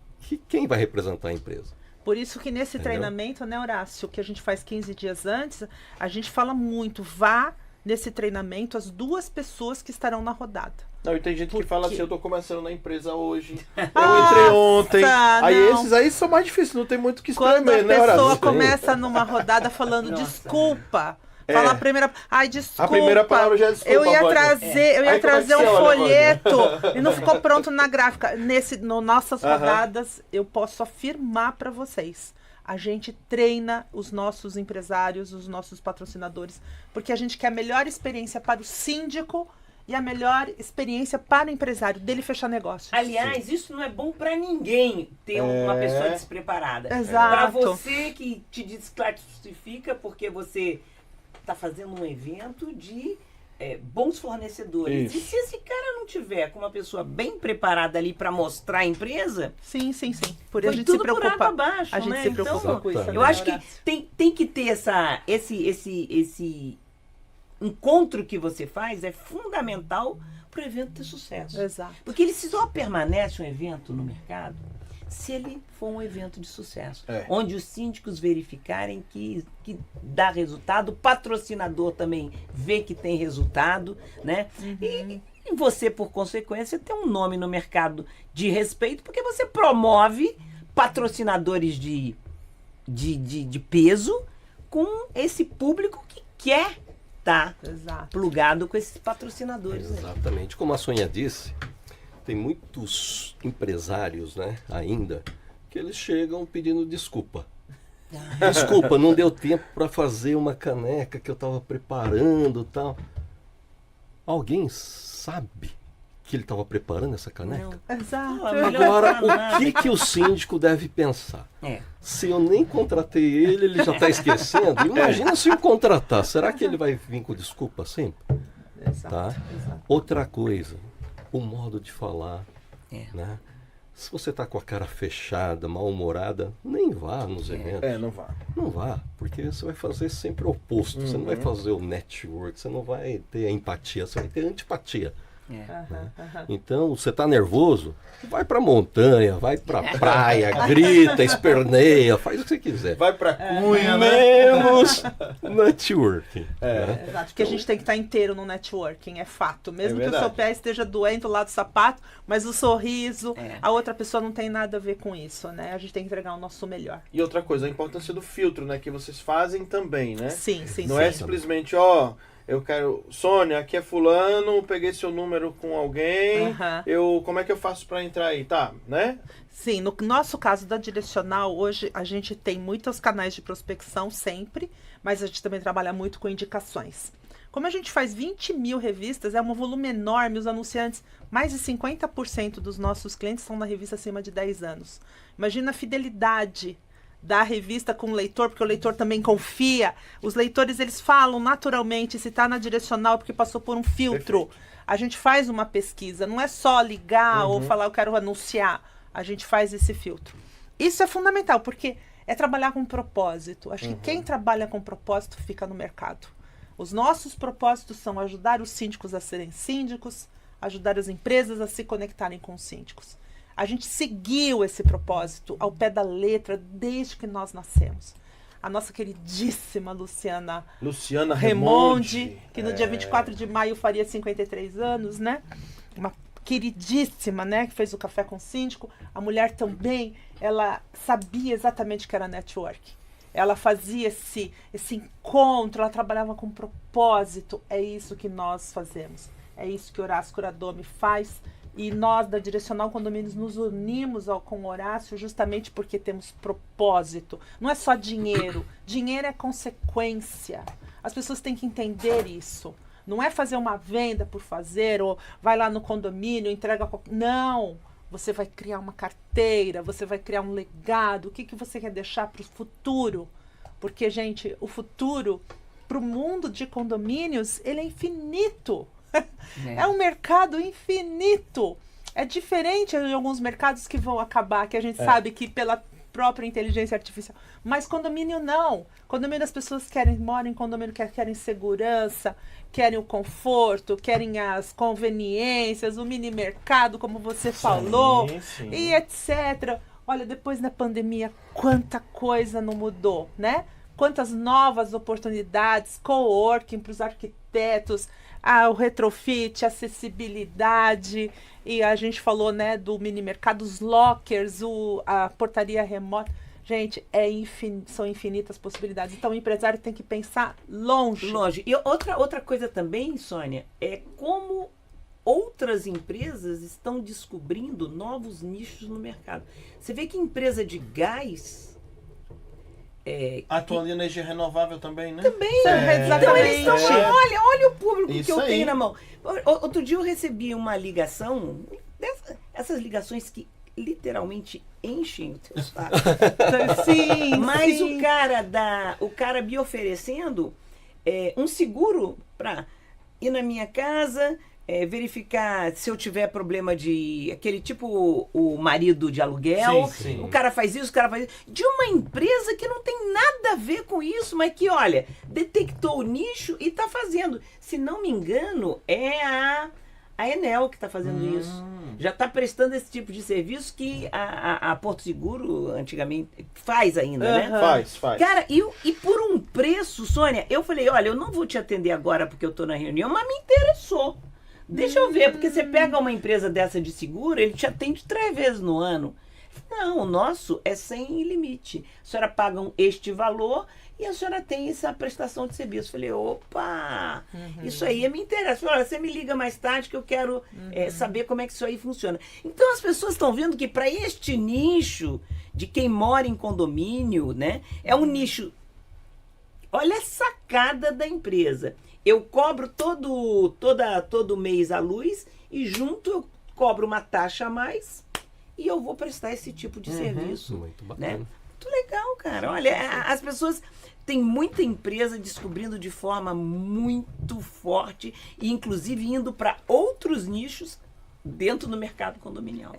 quem vai representar a empresa? Por isso que nesse Entendeu? treinamento, né, Horácio, que a gente faz 15 dias antes, a gente fala muito, vá nesse treinamento as 2 pessoas que estarão na rodada. Não, e tem gente que fala assim, eu tô começando na empresa hoje, eu Ah, entrei ontem. Aí não. esses aí são mais difíceis, não tem muito o que Quando espremer, a né, pessoa Horácio? começa numa rodada falando Nossa. desculpa, fala a primeira, ai, desculpa. A primeira palavra já é desculpa, Eu ia Vânia. trazer, Aí como é que trazer você um olha, folheto e não ficou pronto na gráfica. Nossas Aham. rodadas, eu posso afirmar para vocês. A gente treina os nossos empresários, os nossos patrocinadores, porque a gente quer a melhor experiência para o síndico e a melhor experiência para o empresário dele fechar negócio. Aliás, isso não é bom pra ninguém ter uma pessoa despreparada. Exato. Pra você que te desclassifica porque você tá fazendo um evento de bons fornecedores. Isso. E se esse cara não tiver com uma pessoa bem preparada ali pra mostrar a empresa, Sim. Por foi a gente tudo se preocupa. por água abaixo, A gente né? se preocupa Então, com isso. eu né, eu acho que Horácio? tem que ter esse encontro que você faz é fundamental para o evento ter sucesso. Exato. Porque ele só permanece um evento no mercado se ele for um evento de sucesso. Onde os síndicos verificarem que dá resultado, o patrocinador também vê que tem resultado, né? E você, por consequência, tem um nome no mercado de respeito, porque você promove patrocinadores de peso com esse público que quer estar Exato. plugado com esses patrocinadores. Né? Exatamente. Como a Sônia disse, tem muitos empresários, né, ainda, que eles chegam pedindo desculpa. Desculpa, não deu tempo para fazer uma caneca que eu estava preparando e tal. Alguém sabe que ele estava preparando essa caneca? Exato. Não, é melhor Agora, falar nada. o que o síndico deve pensar? É. Se eu nem contratei ele já está esquecendo? Imagina se eu contratar. Será que ele vai vir com desculpa sempre? Exato. Tá? Outra coisa, o modo de falar. É. Né? Se você está com a cara fechada, mal-humorada, nem vá nos eventos. Não vá. Não vá, porque você vai fazer sempre o oposto. Você não vai fazer o network, você não vai ter a empatia, você vai ter a antipatia. Então, você está nervoso, vai para a montanha, vai para a praia, grita, esperneia, faz o que você quiser. Vai pra cunha, né? Menos networking. Né? Exato, porque a gente tem que estar inteiro no networking, é fato. Mesmo que o verdade. seu pé esteja doendo lá do sapato, mas o sorriso, a outra pessoa não tem nada a ver com isso, né? A gente tem que entregar o nosso melhor. E outra coisa, a importância do filtro, né? Que vocês fazem também, né? Sim. Não é simplesmente, ó, eu quero, Sônia, aqui é fulano, peguei seu número com alguém, Aham. como é que eu faço para entrar aí, tá, né? Sim, no nosso caso da Direcional, hoje a gente tem muitos canais de prospecção sempre, mas a gente também trabalha muito com indicações. Como a gente faz 20 mil revistas, é um volume enorme, os anunciantes, mais de 50% dos nossos clientes estão na revista acima de 10 anos. Imagina a fidelidade da revista com o leitor, porque o leitor também confia. Os leitores, eles falam naturalmente se está na Direcional, porque passou por um filtro. Perfeito. A gente faz uma pesquisa, não é só ligar ou falar, eu quero anunciar. A gente faz esse filtro. Isso é fundamental, porque é trabalhar com propósito. Acho que quem trabalha com propósito fica no mercado. Os nossos propósitos são ajudar os síndicos a serem síndicos, ajudar as empresas a se conectarem com os síndicos. A gente seguiu esse propósito ao pé da letra desde que nós nascemos. A nossa queridíssima Luciana Remonde, que no dia 24 de maio faria 53 anos, né? Uma queridíssima, né? Que fez o Café com o Síndico. A mulher também, ela sabia exatamente o que era network. Ela fazia esse encontro, ela trabalhava com propósito. É isso que nós fazemos. É isso que Horácio Kuradome faz. E nós, da Direcional Condomínios, nos unimos com o Horácio justamente porque temos propósito. Não é só dinheiro. Dinheiro é consequência. As pessoas têm que entender isso. Não é fazer uma venda por fazer, ou vai lá no condomínio, entrega... Não! Você vai criar uma carteira, você vai criar um legado. O que você quer deixar para o futuro? Porque, gente, o futuro, para o mundo de condomínios, ele é infinito. É um mercado infinito. É diferente de alguns mercados que vão acabar, que a gente sabe que pela própria inteligência artificial. Mas condomínio não. Condomínio as pessoas moram em condomínio que querem segurança, querem o conforto, querem as conveniências, o mini mercado, como você falou, sim. e etc. Olha, depois da pandemia, quanta coisa não mudou, né? Quantas novas oportunidades, coworking para os arquitetos, o retrofit, acessibilidade, e a gente falou, né, do mini mercado, os lockers, a portaria remota. Gente, são infinitas possibilidades. Então o empresário tem que pensar longe. Longe. E outra coisa também, Sônia, é como outras empresas estão descobrindo novos nichos no mercado. Você vê que empresa de gás... Atuando em energia renovável também, né? Também. Exatamente. Então eles estão... Olha o público Isso que eu aí. tenho na mão. Outro dia eu recebi uma ligação, essas ligações que literalmente enchem o teu saco. Sim, Mas sim. o cara me oferecendo um seguro para ir na minha casa, verificar se eu tiver problema de aquele tipo o marido de aluguel. Sim, sim. O cara faz isso, de uma empresa que não tem nada a ver com isso, mas que, olha, detectou o nicho e está fazendo. Se não me engano, é a Enel que está fazendo isso. Já está prestando esse tipo de serviço que a Porto Seguro antigamente faz ainda, né? Faz. Cara, e por um preço, Sônia, eu falei, olha, eu não vou te atender agora porque eu estou na reunião, mas me interessou. Deixa eu ver, porque você pega uma empresa dessa de seguro, ele te atende 3 vezes no ano. Não, o nosso é sem limite. A senhora paga este valor e a senhora tem essa prestação de serviço. Falei, opa, isso aí me interessa. Falei, olha, você me liga mais tarde que eu quero saber como é que isso aí funciona. Então as pessoas estão vendo que para este nicho de quem mora em condomínio, né, é um nicho. Olha a sacada da empresa. Eu cobro todo mês a luz e junto eu cobro uma taxa a mais e eu vou prestar esse tipo de serviço. Muito bacana. Né? Muito legal, cara. Olha, as pessoas... Tem muita empresa descobrindo de forma muito forte e inclusive indo para outros nichos dentro do mercado condominial.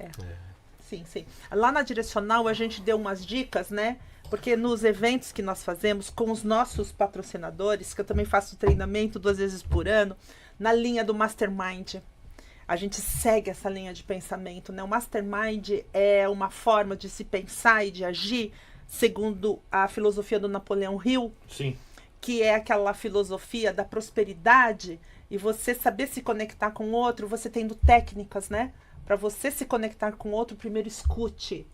Sim. Lá na Direcional a gente deu umas dicas, né? Porque nos eventos que nós fazemos com os nossos patrocinadores, que eu também faço treinamento 2 vezes por ano, na linha do Mastermind, a gente segue essa linha de pensamento, né? O Mastermind é uma forma de se pensar e de agir segundo a filosofia do Napoleão Hill, Sim. que é aquela filosofia da prosperidade e você saber se conectar com o outro, você tendo técnicas, né? Para você se conectar com o outro, primeiro escute.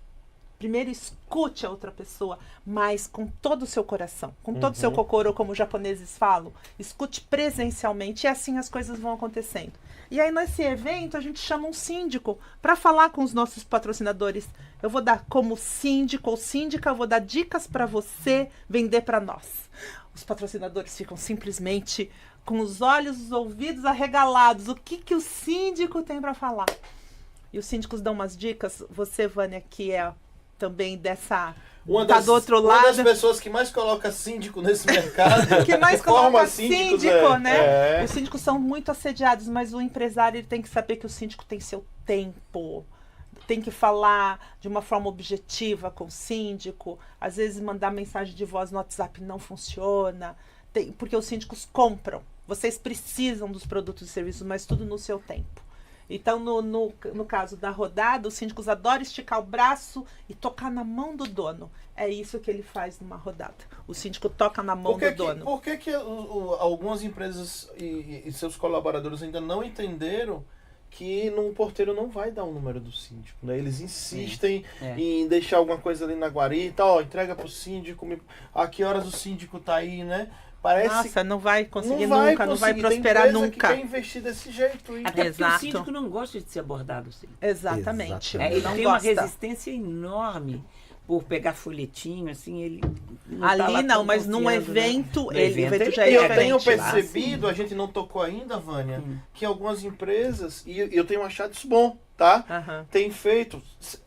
Primeiro escute a outra pessoa, mas com todo o seu coração, com todo o seu kokoro, como os japoneses falam. Escute presencialmente e assim as coisas vão acontecendo. E aí nesse evento a gente chama um síndico para falar com os nossos patrocinadores. Eu vou dar como síndico ou síndica, eu vou dar dicas para você vender para nós. Os patrocinadores ficam simplesmente com os olhos, os ouvidos arregalados. O que o síndico tem para falar? E os síndicos dão umas dicas. Você, Vânia, que é também dessa... tá do outro lado. Uma das pessoas que mais coloca síndico nesse mercado. Que mais forma coloca síndicos, síndico, né? É. Os síndicos são muito assediados, mas o empresário ele tem que saber que o síndico tem seu tempo. Tem que falar de uma forma objetiva com o síndico. Às vezes mandar mensagem de voz no WhatsApp não funciona. Porque os síndicos compram. Vocês precisam dos produtos e serviços, mas tudo no seu tempo. Então, no caso da rodada, os síndicos adoram esticar o braço e tocar na mão do dono. É isso que ele faz numa rodada. O síndico toca na mão do dono. Por que algumas empresas e seus colaboradores ainda não entenderam que no porteiro não vai dar o número do síndico, né? Eles insistem em deixar alguma coisa ali na guarita, entrega pro síndico, a que horas o síndico tá aí, né? Parece Nossa, não vai conseguir não vai nunca, não vai conseguir. prosperar Tem empresa nunca. que quer investir desse jeito. E... Até porque Exato. o síndico não gosta de ser abordado assim. Exatamente. Exatamente. Ele Não tem uma gosta. resistência enorme por pegar folhetinho, assim, ele não tá Ali lá não, tão mas num confiando, né? evento, No ele evento já é E eu diferente. tenho lá, percebido, a gente não tocou ainda, Vânia, que algumas empresas, e eu tenho achado isso bom, tá? Aham. Tem feito.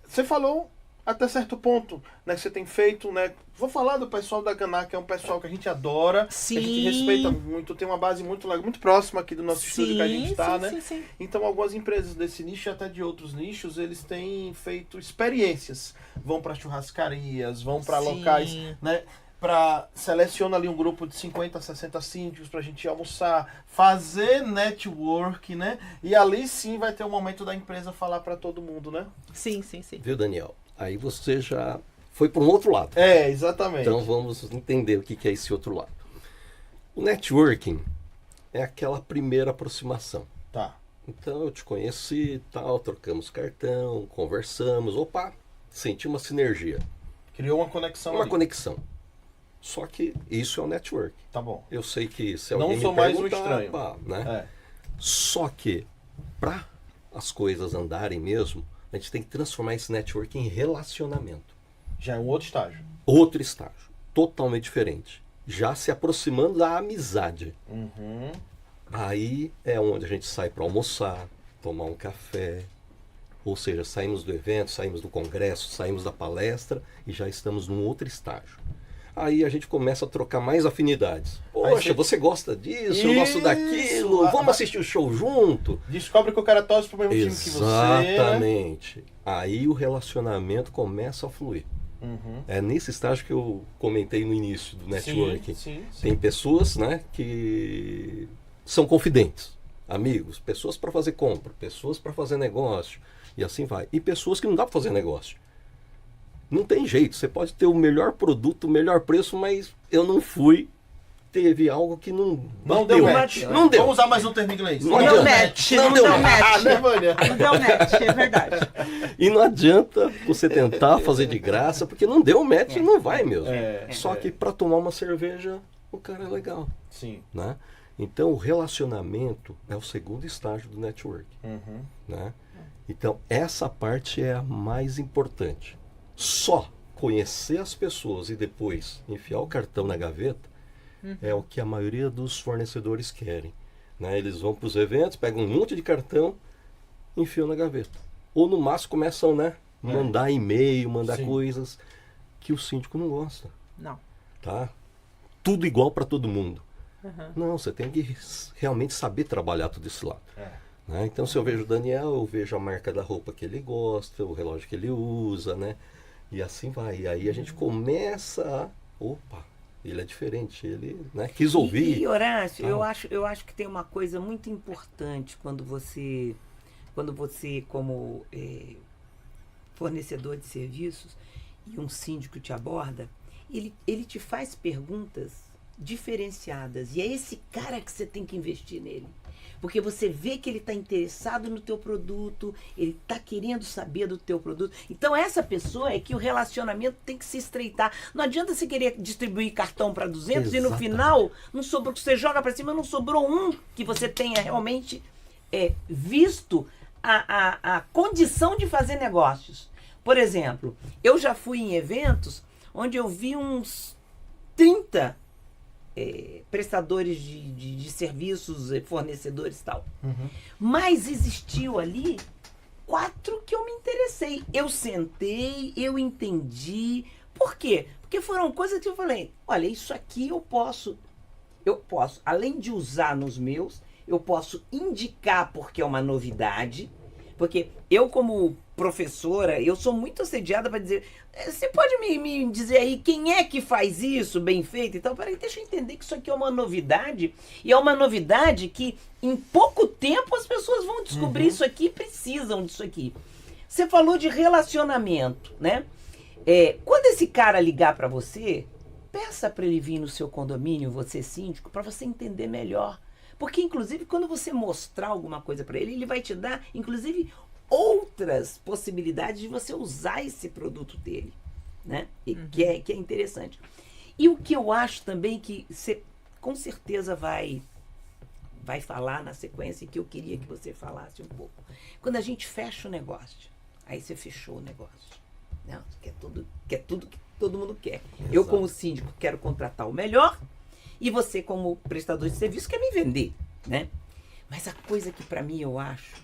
Você falou até certo ponto, né? Que você tem feito, né? Vou falar do pessoal da Ganá, que é um pessoal que a gente adora, Sim. que a gente respeita muito, tem uma base muito legal, muito próxima aqui do nosso estúdio que a gente está, né? Sim. Então, algumas empresas desse nicho e até de outros nichos, eles têm feito experiências. Vão para churrascarias, vão para Sim. locais, né? Seleciona ali um grupo de 50, 60 síndicos pra gente almoçar, fazer network, né? E ali sim vai ter o momento da empresa falar para todo mundo, né? Sim. Viu, Daniel? Aí você já foi para um outro lado. É, exatamente. Então vamos entender o que é esse outro lado. O networking é aquela primeira aproximação. Tá. Então eu te conheci, tal, trocamos cartão, conversamos, opa, senti uma sinergia, Criou uma conexão uma ali. conexão. Só que isso é o network. Tá bom. Eu sei que se Não alguém sou me mais um perguntar, estranho. pá, né? É. Só que para as coisas andarem mesmo, a gente tem que transformar esse network em relacionamento. Já é um outro estágio. Outro estágio, totalmente diferente. Já se aproximando da amizade. Uhum. Aí é onde a gente sai para almoçar, tomar um café. Ou seja, saímos do evento, saímos do congresso, saímos da palestra e já estamos num outro estágio. Aí a gente começa a trocar mais afinidades. Poxa, você gosta disso, eu gosto Isso! daquilo, vamos assistir o show junto? Descobre que o cara torce pro mesmo time que você. Né? Exatamente. Aí o relacionamento começa a fluir. Uhum. É nesse estágio que eu comentei no início do networking. Sim. Tem pessoas, né, que são confidentes, amigos, pessoas para fazer compra, pessoas para fazer negócio e assim vai. E pessoas que não dá para fazer negócio. Não tem jeito, você pode ter o melhor produto, o melhor preço, mas eu não fui. Teve algo que não deu bateu. match. Não deu. Vamos usar mais um termo inglês. Não Deu adianta. match, Não não deu deu match. Ah, match. né, Vânia? Não deu match, é verdade. E não adianta você tentar fazer de graça, porque não deu match e não vai mesmo. Só que para tomar uma cerveja, o cara é legal, Sim. né? Então o relacionamento é o segundo estágio do network, Uhum. né? Então essa parte é a mais importante. Só conhecer as pessoas e depois enfiar o cartão na gaveta é o que a maioria dos fornecedores querem, né? Eles vão para os eventos, pegam um monte de cartão, enfiam na gaveta. Ou no máximo começam, né, mandar e-mail, mandar Sim. coisas que o síndico não gosta, Não. tá? Tudo igual para todo mundo. Uhum. Não, você tem que realmente saber trabalhar tudo esse lado. Né? Então se eu vejo o Daniel, eu vejo a marca da roupa que ele gosta, o relógio que ele usa, né? E assim vai. E aí a gente começa a... Opa, ele é diferente, ele, né, quis ouvir. E Horácio, eu acho que tem uma coisa muito importante quando você como fornecedor de serviços e um síndico te aborda, ele te faz perguntas diferenciadas. E é esse cara que você tem que investir nele. Porque você vê que ele está interessado no teu produto, ele está querendo saber do teu produto. Então essa pessoa é que o relacionamento tem que se estreitar. Não adianta você querer distribuir cartão para 200 e no final não sobrou, você joga para cima, não sobrou um que você tenha realmente visto a condição de fazer negócios. Por exemplo, eu já fui em eventos onde eu vi uns 30 prestadores de serviços, fornecedores e tal. Mas existiu ali 4 que eu me interessei. Eu sentei, eu entendi. Por quê? Porque foram coisas que eu falei, olha, isso aqui eu posso, além de usar nos meus, eu posso indicar porque é uma novidade. Porque eu, como professora, eu sou muito assediada para dizer, você pode me dizer aí quem é que faz isso bem feito e tal? Peraí, deixa eu entender que isso aqui é uma novidade. E é uma novidade que em pouco tempo as pessoas vão descobrir isso aqui e precisam disso aqui. Você falou de relacionamento, né? Quando esse cara ligar para você, peça para ele vir no seu condomínio, você síndico, para você entender melhor. Porque, inclusive, quando você mostrar alguma coisa para ele, ele vai te dar, inclusive, outras possibilidades de você usar esse produto dele, né? Que é interessante. E o que eu acho também que você, com certeza, vai falar na sequência, que eu queria que você falasse um pouco. Quando a gente fecha o negócio, aí você fechou o negócio. Não, quer tudo que todo mundo quer. Exato. Eu, como síndico, quero contratar o melhor. E você, como prestador de serviço, quer me vender, né? Mas a coisa que, para mim, eu acho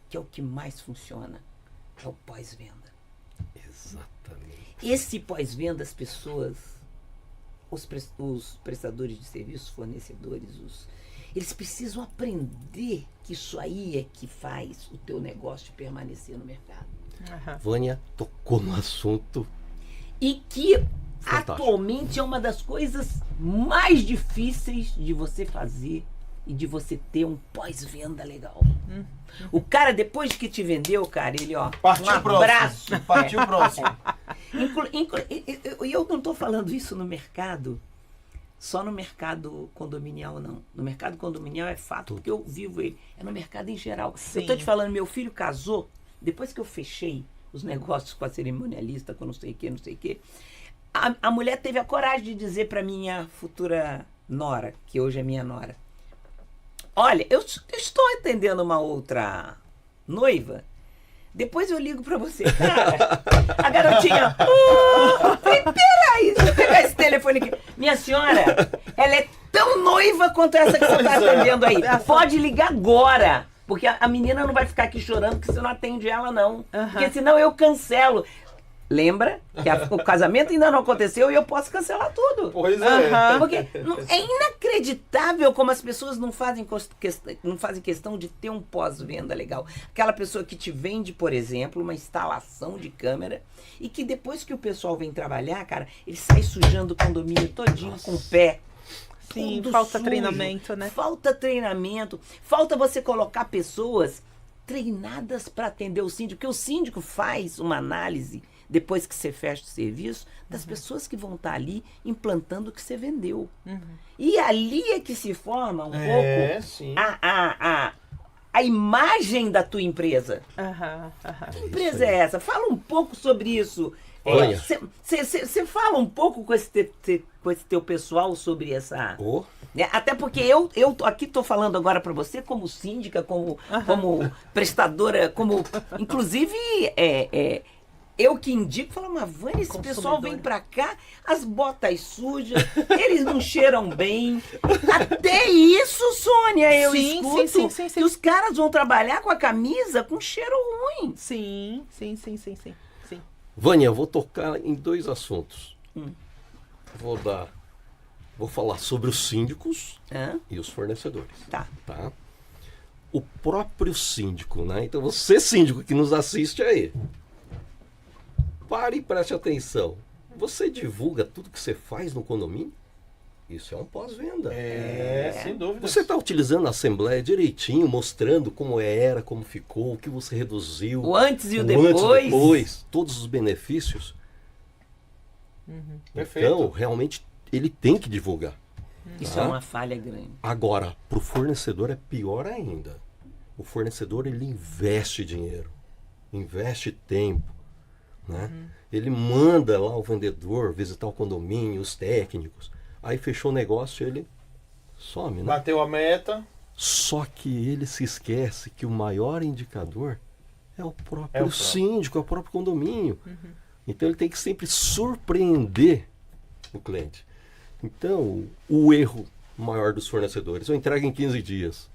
que é o que mais funciona é o pós-venda. Exatamente. Esse pós-venda, as pessoas, os prestadores de serviço, fornecedores, eles precisam aprender que isso aí é que faz o teu negócio permanecer no mercado. Vânia tocou no assunto. E que fantástico. Atualmente é uma das coisas mais difíceis de você fazer e de você ter um pós-venda legal. O cara, depois que te vendeu, cara, ele, ó, Partiu um abraço. Partiu próximo. E eu não estou falando isso no mercado, só no mercado condominial, não. No mercado condominial é fato, porque eu vivo ele. É no mercado em geral. Sim. Eu estou te falando, meu filho casou, depois que eu fechei os negócios com a cerimonialista, com não sei o que, a mulher teve a coragem de dizer para minha futura nora, que hoje é minha nora, olha, eu estou atendendo uma outra noiva, depois eu ligo para você. Cara, a garotinha, peraí, deixa eu pegar esse telefone aqui. Minha senhora, ela é tão noiva quanto essa que você está atendendo aí. Pode ligar agora. Porque a menina não vai ficar aqui chorando que você não atende ela, não. Porque senão eu cancelo. Lembra que o casamento ainda não aconteceu e eu posso cancelar tudo. Pois é. Porque é inacreditável como as pessoas não fazem questão de ter um pós-venda legal. Aquela pessoa que te vende, por exemplo, uma instalação de câmera e que depois que o pessoal vem trabalhar, cara, ele sai sujando o condomínio todinho com o pé. Sim, tudo falta sujo. Treinamento, né? Falta treinamento. Falta você colocar pessoas treinadas para atender o síndico. Porque o síndico faz uma análise, depois que você fecha o serviço, das pessoas que vão estar ali implantando o que você vendeu. E ali é que se forma um pouco sim. a imagem da tua empresa. Que empresa é essa? Fala um pouco sobre isso. Você fala um pouco com esse teu pessoal sobre essa... Até porque eu aqui estou falando agora para você como síndica, como prestadora, como... Inclusive, eu que indico, falo, mas Vânia, esse pessoal vem para cá, as botas sujas, eles não cheiram bem. Até isso, Sônia, eu escuto que os caras vão trabalhar com a camisa com cheiro ruim. Sim. Vânia, eu vou tocar em 2 assuntos. Vou falar sobre os síndicos e os fornecedores. Tá. O próprio síndico, né? Então você, síndico, que nos assiste aí, pare e preste atenção. Você divulga tudo que você faz no condomínio? Isso é um pós-venda. Sem dúvida. Você está utilizando a assembleia direitinho, mostrando como era, como ficou, o que você reduziu. O antes e o depois. Todos os benefícios. Perfeito. Então, realmente, ele tem que divulgar. Isso é uma falha grande. Agora, para o fornecedor é pior ainda. O fornecedor, ele investe dinheiro, investe tempo, né? Ele manda lá o vendedor visitar o condomínio, os técnicos. Aí fechou o negócio, ele some, né? Bateu a meta. Só que ele se esquece que o maior indicador é o próprio síndico, é o próprio condomínio. Então ele tem que sempre surpreender o cliente. Então, o erro maior dos fornecedores, eu entrego em 15 dias,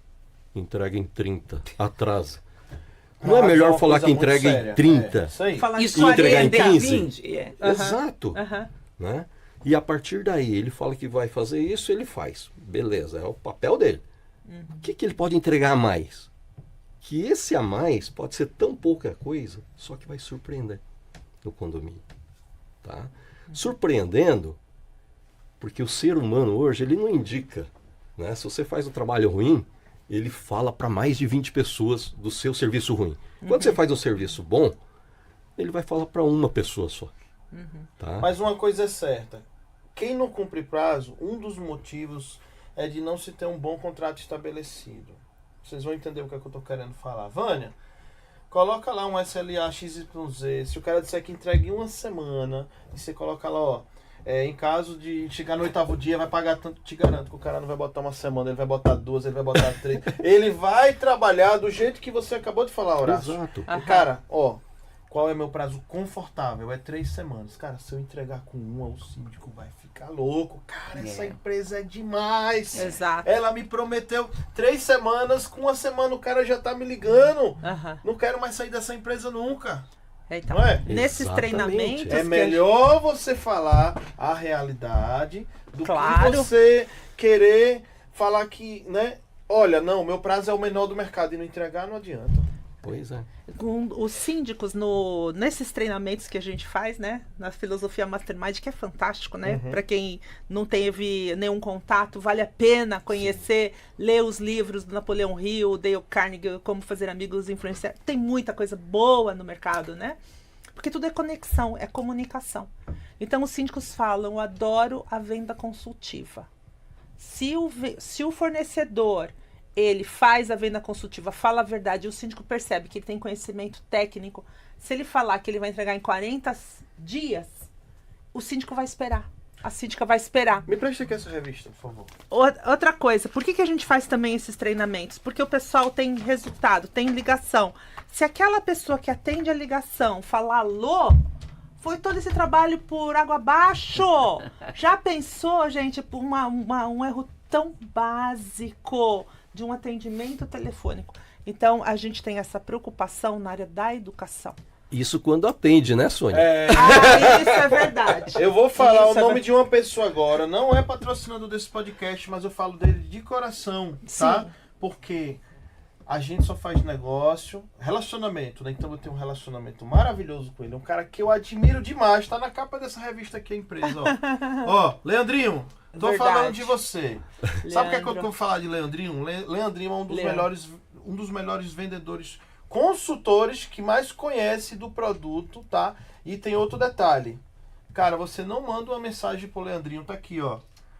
entrega em 30, atrasa. Não é melhor falar que entrega em 30 Isso aí. Falar Isso e entregar em 40, 15? 20, Exato. Né? E a partir daí, ele fala que vai fazer isso, ele faz. Beleza, é o papel dele. O que ele pode entregar a mais? Que esse a mais pode ser tão pouca coisa, só que vai surpreender no condomínio. Tá? Surpreendendo, porque o ser humano hoje, ele não indica. Né? Se você faz um trabalho ruim, ele fala para mais de 20 pessoas do seu serviço ruim. Quando você faz um serviço bom, ele vai falar para uma pessoa só. Tá? Mas uma coisa é certa. Quem não cumpre prazo, um dos motivos é de não se ter um bom contrato estabelecido. Vocês vão entender o que é que eu estou querendo falar. Vânia, coloca lá um SLA XYZ. Se o cara disser que entrega em uma semana, e você coloca lá, ó, em caso de chegar no 8º dia, vai pagar tanto, te garanto que o cara não vai botar uma semana, ele vai botar 2, ele vai botar 3. Ele vai trabalhar do jeito que você acabou de falar, Horácio. Exato. E, cara, ó, qual é meu prazo confortável? É 3 semanas. Cara, se eu entregar com uma, o síndico vai ficar louco. Cara, essa empresa é demais. Exato. Ela me prometeu 3 semanas, com uma semana o cara já tá me ligando. Não quero mais sair dessa empresa nunca. Então, Não é? nesses Exatamente. treinamentos... É que melhor você falar a realidade do Claro. que você querer falar que, né? Olha, não, meu prazo é o menor do mercado e não entregar não adianta. Pois é. com os síndicos nesses treinamentos que a gente faz, né, na filosofia Mastermind, que é fantástico, né? Para quem não teve nenhum contato, vale a pena conhecer, ler os livros do Napoleão Hill, Dale Carnegie, Como Fazer Amigos e Influenciar. Tem muita coisa boa no mercado, né? Porque tudo é conexão, é comunicação. Então os síndicos falam, eu adoro a venda consultiva. Se o fornecedor ele faz a venda consultiva, fala a verdade, e o síndico percebe que ele tem conhecimento técnico, se ele falar que ele vai entregar em 40 dias, o síndico vai esperar. A síndica vai esperar. Me preste aqui essa revista, por favor. Outra coisa, por que a gente faz também esses treinamentos? Porque o pessoal tem resultado, tem ligação. Se aquela pessoa que atende a ligação falar alô, foi todo esse trabalho por água abaixo. Já pensou, gente, por um erro tão básico de um atendimento telefônico? Então, a gente tem essa preocupação na área da educação. Isso quando atende, né, Sônia? Isso é verdade. Eu vou falar Isso o nome de uma pessoa agora. Não é patrocinador desse podcast, mas eu falo dele de coração, tá? Sim. Porque a gente só faz negócio, relacionamento, né? Então eu tenho um relacionamento maravilhoso com ele. É um cara que eu admiro demais. Tá na capa dessa revista aqui, a empresa, ó. Ó, Leandrinho, tô Verdade. falando de você. Sabe o que é que eu Leandro. tô falando de Leandrinho? Leandrinho é Leandro. um dos melhores vendedores, consultores que mais conhece do produto, tá? E tem outro detalhe. Cara, você não manda uma mensagem pro Leandrinho, tá aqui, ó.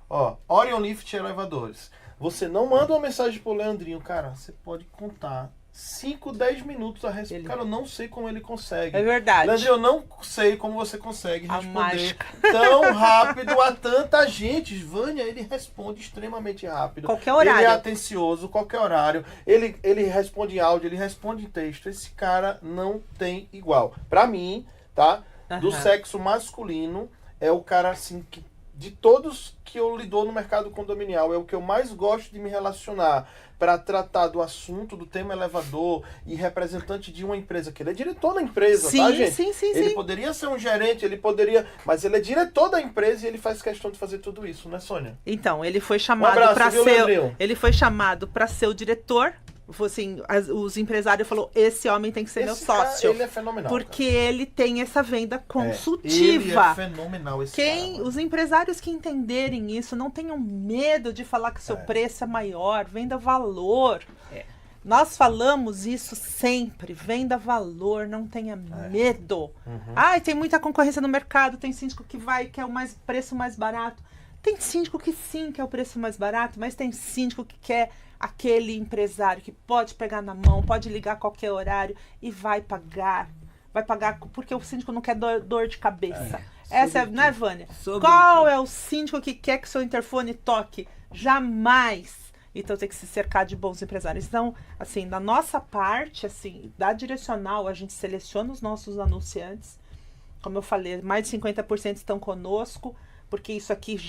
Ó, Orion Lift Elevadores. Você não manda uma mensagem pro Leandrinho, cara, você pode contar 5, 10 minutos a resposta. Cara, eu não sei como ele consegue. É verdade. Leandrinho, eu não sei como você consegue A responder mágica. tão rápido a tanta gente. Vânia, ele responde extremamente rápido. Qualquer horário. Ele é atencioso, qualquer horário. Ele responde em áudio, ele responde em texto. Esse cara não tem igual. Pra mim, tá? Do sexo masculino, é o cara assim que de todos que eu lido no mercado condominial, é o que eu mais gosto de me relacionar para tratar do assunto, do tema elevador e representante de uma empresa, que ele é diretor da empresa, Sim, tá, gente? sim, sim, Ele sim. poderia ser um gerente, ele poderia, mas ele é diretor da empresa e ele faz questão de fazer tudo isso, né, Sônia? Então, ele foi chamado abraço, para viu, ser, Leandrinho? ele foi chamado para ser o diretor. Assim, os empresários falou, esse homem tem que ser meu Esse cara, sócio. ele é fenomenal. Porque ele tem essa venda Ele consultiva. é fenomenal esse cara. Mano. Os empresários que entenderem isso, não tenham medo de falar que seu preço é maior, venda valor. Nós falamos isso sempre, venda valor, não tenha medo. Ai, tem muita concorrência no mercado, tem síndico que quer o preço mais barato. Tem síndico que sim, quer o preço mais barato, mas tem síndico que quer aquele empresário que pode pegar na mão, pode ligar a qualquer horário e vai pagar. Vai pagar porque o síndico não quer dor de cabeça. Essa é, não é, Vânia? Qual é o síndico que quer que seu interfone toque? Jamais. Então tem que se cercar de bons empresários. Então, assim, da nossa parte, assim, da direcional, a gente seleciona os nossos anunciantes. Como eu falei, mais de 50% estão conosco, porque isso aqui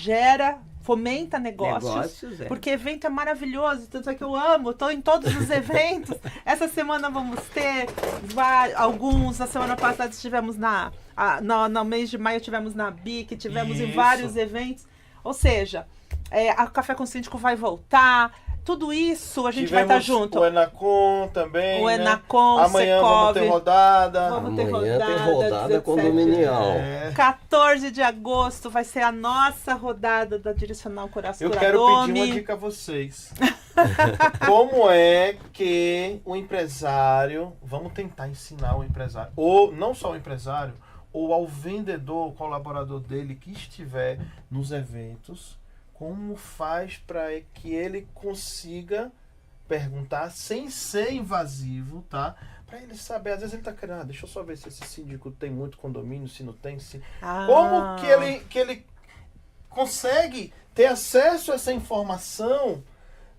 fomenta negócios. Porque evento é maravilhoso, tanto é que eu amo, estou em todos os eventos. Essa semana vamos ter alguns, na semana passada estivemos no mês de maio tivemos na BIC, tivemos em vários eventos. Ou seja, a Café com Síndico vai voltar. Tudo isso a gente vai estar junto. O Enacom também. O Enacom, amanhã vamos ter rodada. Amanhã tem rodada condominial. 14 de agosto vai ser a nossa rodada da Direcional Coração. Eu quero pedir uma dica a vocês. Como é que o empresário, vamos tentar ensinar o empresário, ou não só o empresário, ou ao vendedor, o colaborador dele que estiver nos eventos, como faz para que ele consiga perguntar sem ser invasivo, tá? Para ele saber, às vezes ele tá querendo, deixa eu só ver se esse síndico tem muito condomínio, se não tem, se... Como que ele consegue ter acesso a essa informação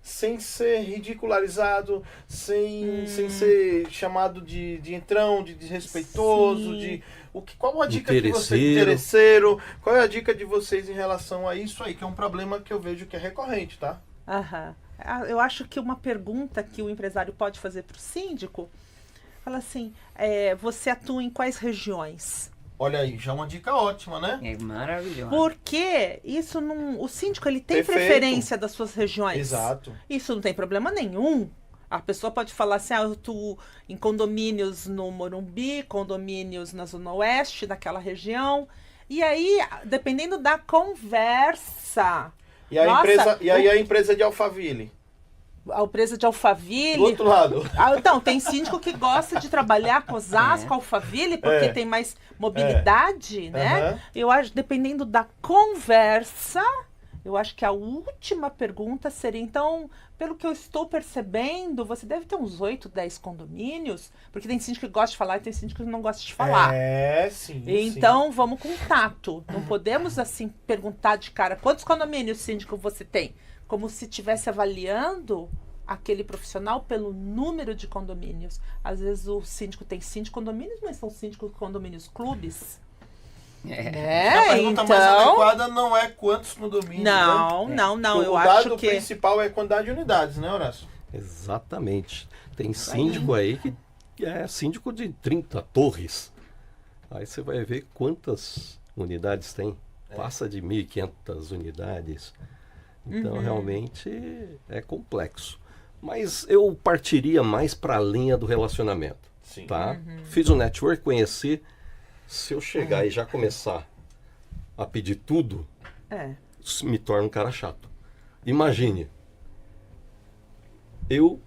sem ser ridicularizado, sem ser chamado de entrão, de desrespeitoso, qual a dica de vocês, interesseiro, qual é a dica de vocês em relação a isso aí, que é um problema que eu vejo que é recorrente, tá? Eu acho que uma pergunta que o empresário pode fazer para o síndico, fala assim, você atua em quais regiões? Olha aí, já uma dica ótima, né? É maravilhoso. Porque isso não, o síndico ele tem preferência das suas regiões. Exato. Isso não tem problema nenhum. A pessoa pode falar assim, eu atuo em condomínios no Morumbi, condomínios na Zona Oeste, daquela região. E aí, dependendo da conversa... E aí a empresa de Alphaville? A empresa de Alphaville... Do outro lado. Então, tem síndico que gosta de trabalhar com Osasco, Alphaville, porque tem mais mobilidade, né? Eu acho, dependendo da conversa... Eu acho que a última pergunta seria, então, pelo que eu estou percebendo, você deve ter uns 8, 10 condomínios, porque tem síndico que gosta de falar e tem síndico que não gosta de falar. Sim. Então, vamos com tato. Não podemos, assim, perguntar de cara, quantos condomínios, síndico, você tem? Como se estivesse avaliando aquele profissional pelo número de condomínios. Às vezes o síndico tem 5 condomínios, mas são 5 condomínios clubes. A pergunta mais adequada não é quantos condomínios. Não. Eu o acho dado que principal é a quantidade de unidades, né, Horácio? Exatamente. Tem síndico aí que é síndico de 30 torres. Aí você vai ver quantas unidades tem. Passa de 1.500 unidades. Então, realmente é complexo. Mas eu partiria mais para a linha do relacionamento. Sim. Tá? Fiz o network, conheci. Se eu chegar e já começar a pedir tudo, me torna um cara chato. Imagine. Eu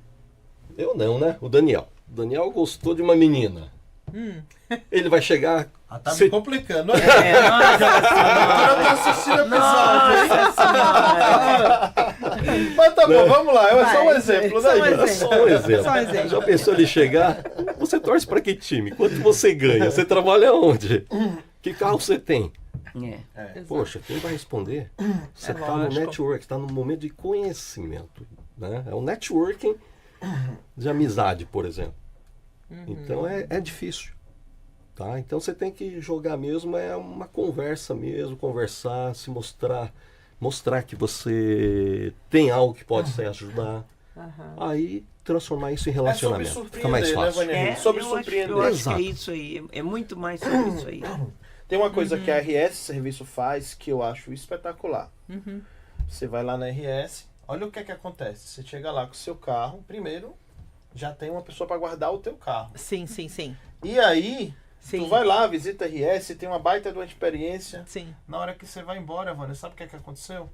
não, né? O Daniel. O Daniel gostou de uma menina. Ele vai chegar... Tá me complicando. Agora eu tô assistindo episódio. Mas tá bom, vamos lá. É só um exemplo, né? Só um exemplo. Já pensou ele chegar? Você torce para que time? Quanto você ganha? Você trabalha onde? Que carro você tem? Poxa, quem vai responder? Você está no network, está no momento de conhecimento. Né? É um networking de amizade, por exemplo. Então é difícil. Tá? Então você tem que jogar mesmo, é uma conversa mesmo, conversar, se mostrar que você tem algo que pode se ajudar. Aí transformar isso em relacionamento. Fica mais fácil. Né, sobre surpreender. Eu acho que é isso aí. É muito mais sobre isso aí. Tem uma coisa que a RS Serviço faz que eu acho espetacular. Você vai lá na RS, olha o que é que acontece. Você chega lá com o seu carro, primeiro já tem uma pessoa para guardar o teu carro. Sim. E aí... Tu vai lá, visita a RS, tem uma baita de uma experiência. Sim. Na hora que você vai embora, Vânia, sabe o que é que aconteceu?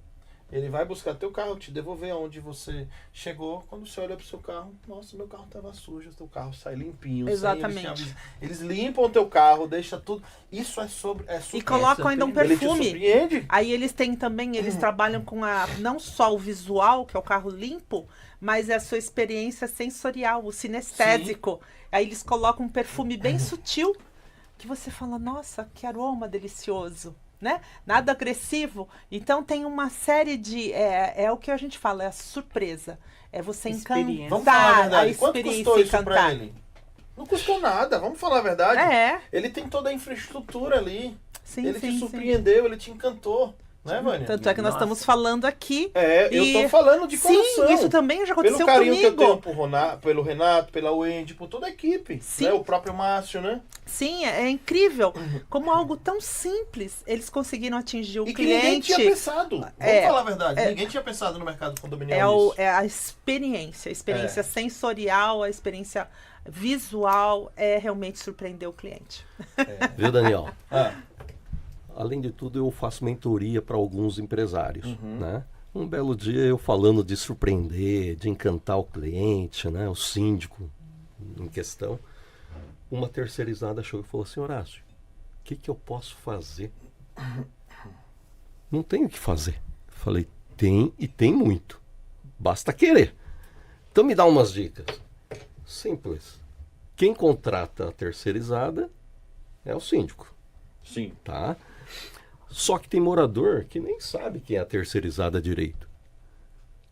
Ele vai buscar teu carro, te devolver aonde você chegou. Quando você olha pro seu carro, nossa, meu carro estava sujo, teu carro sai limpinho. Exatamente. Eles limpam o teu carro, deixa tudo. Isso é sobre. E colocam ainda um Ele te perfume. surpreende. Aí eles têm também, eles trabalham com não só o visual, que é o carro limpo, mas é a sua experiência sensorial, o sinestésico. Aí eles colocam um perfume bem sutil, que você fala, nossa, que aroma delicioso. Né? Nada agressivo. Então tem uma série de. É o que a gente fala, é a surpresa. É você Experiência. Vamos falar a encantar a verdade. Quanto experiência custou isso pra encantar. ele? Não custou nada, vamos falar a verdade. É, Ele tem toda a infraestrutura ali. sim, Ele sim, te sim. surpreendeu, ele te encantou. Né, Vânia? Tanto é que nós Nossa. estamos falando aqui. É, eu tô falando de coração. Sim, isso também já Pelo aconteceu carinho que eu comigo. tenho pelo Renato, pela Wendy, por toda a equipe. Sim. Né? O próprio Márcio, né? Sim, é incrível. Como algo tão simples, eles conseguiram atingir o E que ninguém cliente. tinha pensado. Vamos falar a verdade. Ninguém tinha pensado no mercado condominial nisso. É a experiência sensorial, a experiência visual é realmente surpreender o cliente. Viu, Daniel? Ah, Além de tudo, eu faço mentoria para alguns empresários, né? Um belo dia eu falando de surpreender, de encantar o cliente, né? O síndico em questão. Uma terceirizada chegou e falou assim, Horácio, o que eu posso fazer? Não tenho o que fazer. Eu falei, tem e tem muito. Basta querer. Então me dá umas dicas. Simples. Quem contrata a terceirizada é o síndico, sim. tá? Só que tem morador que nem sabe quem é a terceirizada direito.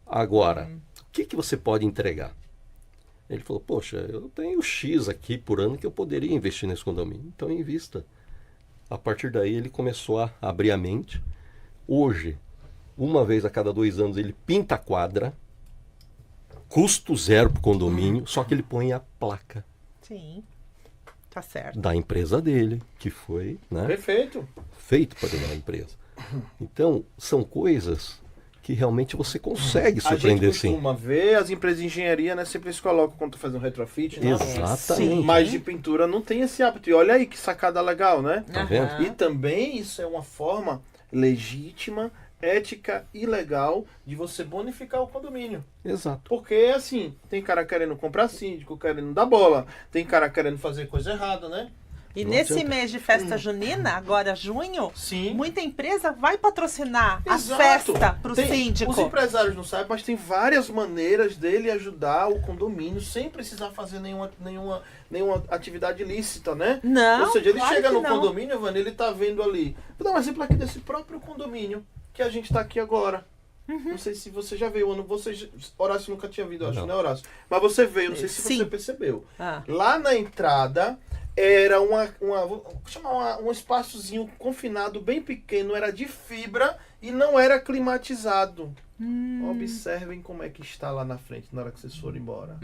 Agora, o que você pode entregar? Ele falou, poxa, eu tenho X aqui por ano que eu poderia investir nesse condomínio. Então invista. A partir daí ele começou a abrir a mente. Hoje, uma vez a cada 2 anos, ele pinta a quadra. Custo zero para o condomínio, só que ele põe a placa Sim, tá certo. da empresa dele, que foi, né, Perfeito. feito para a empresa. Então, são coisas que realmente você consegue A surpreender gente sim. costuma ver as empresas de engenharia, né? Sempre eles colocam quando tu faz um retrofit. Né? Exatamente. Mas de pintura não tem esse hábito. E olha aí que sacada legal, né? Tá vendo? Aham. E também isso é uma forma legítima, ética e legal de você bonificar o condomínio. Exato. Porque, assim, tem cara querendo comprar síndico, querendo dar bola, tem cara querendo fazer coisa errada, né? E Não nesse adianta. mês de festa junina, agora junho, Sim. muita empresa vai patrocinar Exato. a festa para o Tem- síndico. Os empresários não sabem, mas tem várias maneiras dele ajudar o condomínio sem precisar fazer nenhuma atividade ilícita, né? Não, Ou seja, ele claro chega que no não. condomínio, Vânia, ele tá vendo ali. Vou dar um exemplo aqui desse próprio condomínio que a gente tá aqui agora. Uhum. Não sei se você já veio, Horácio nunca tinha vindo, acho, Não. né, Horácio? Mas você veio, não sei se Sim. você percebeu. Ah, Lá na entrada era vou chamar um espaçozinho confinado bem pequeno, era de fibra e não era climatizado. Observem como é que está lá na frente na hora que vocês forem embora.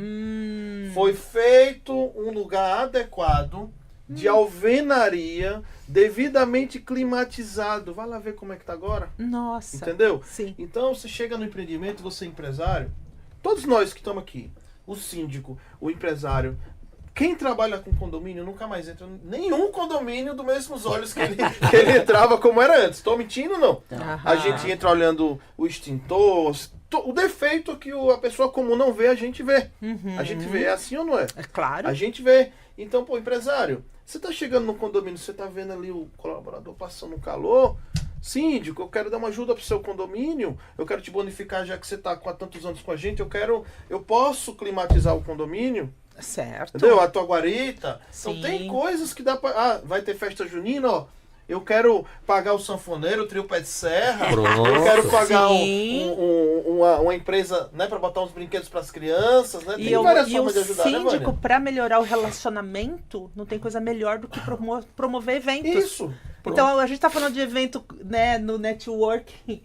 Foi feito um lugar adequado de alvenaria, devidamente climatizado. Vai lá ver como é que tá agora. nossa. Entendeu? Sim. Então, você chega no empreendimento, você é empresário, todos nós que estamos aqui, o síndico, o empresário, quem trabalha com condomínio nunca mais entra em nenhum condomínio dos mesmos olhos que ele entrava como era antes. Estou mentindo, não? Aham. A gente entra olhando o extintor, o defeito que a pessoa comum não vê, a gente vê. A gente vê, é assim ou não é? É claro. A gente vê. Então, pô, empresário, você tá chegando no condomínio, você tá vendo ali o colaborador passando calor. Síndico, eu quero dar uma ajuda pro seu condomínio, eu quero te bonificar já que você tá há tantos anos com a gente, eu posso climatizar o condomínio, Certo. entendeu? A tua guarita. Sim. Então tem coisas que dá pra... Ah, vai ter festa junina, ó. Eu quero pagar o sanfoneiro, o trio pé de serra. Pronto. Eu quero pagar Sim. uma empresa, né, para botar uns brinquedos para as crianças, né? E, Tem várias o formas de ajudar, né, síndico, Vânia? para melhorar o relacionamento, não tem coisa melhor do que promover eventos. Isso. Então, a gente está falando de evento, né, no networking,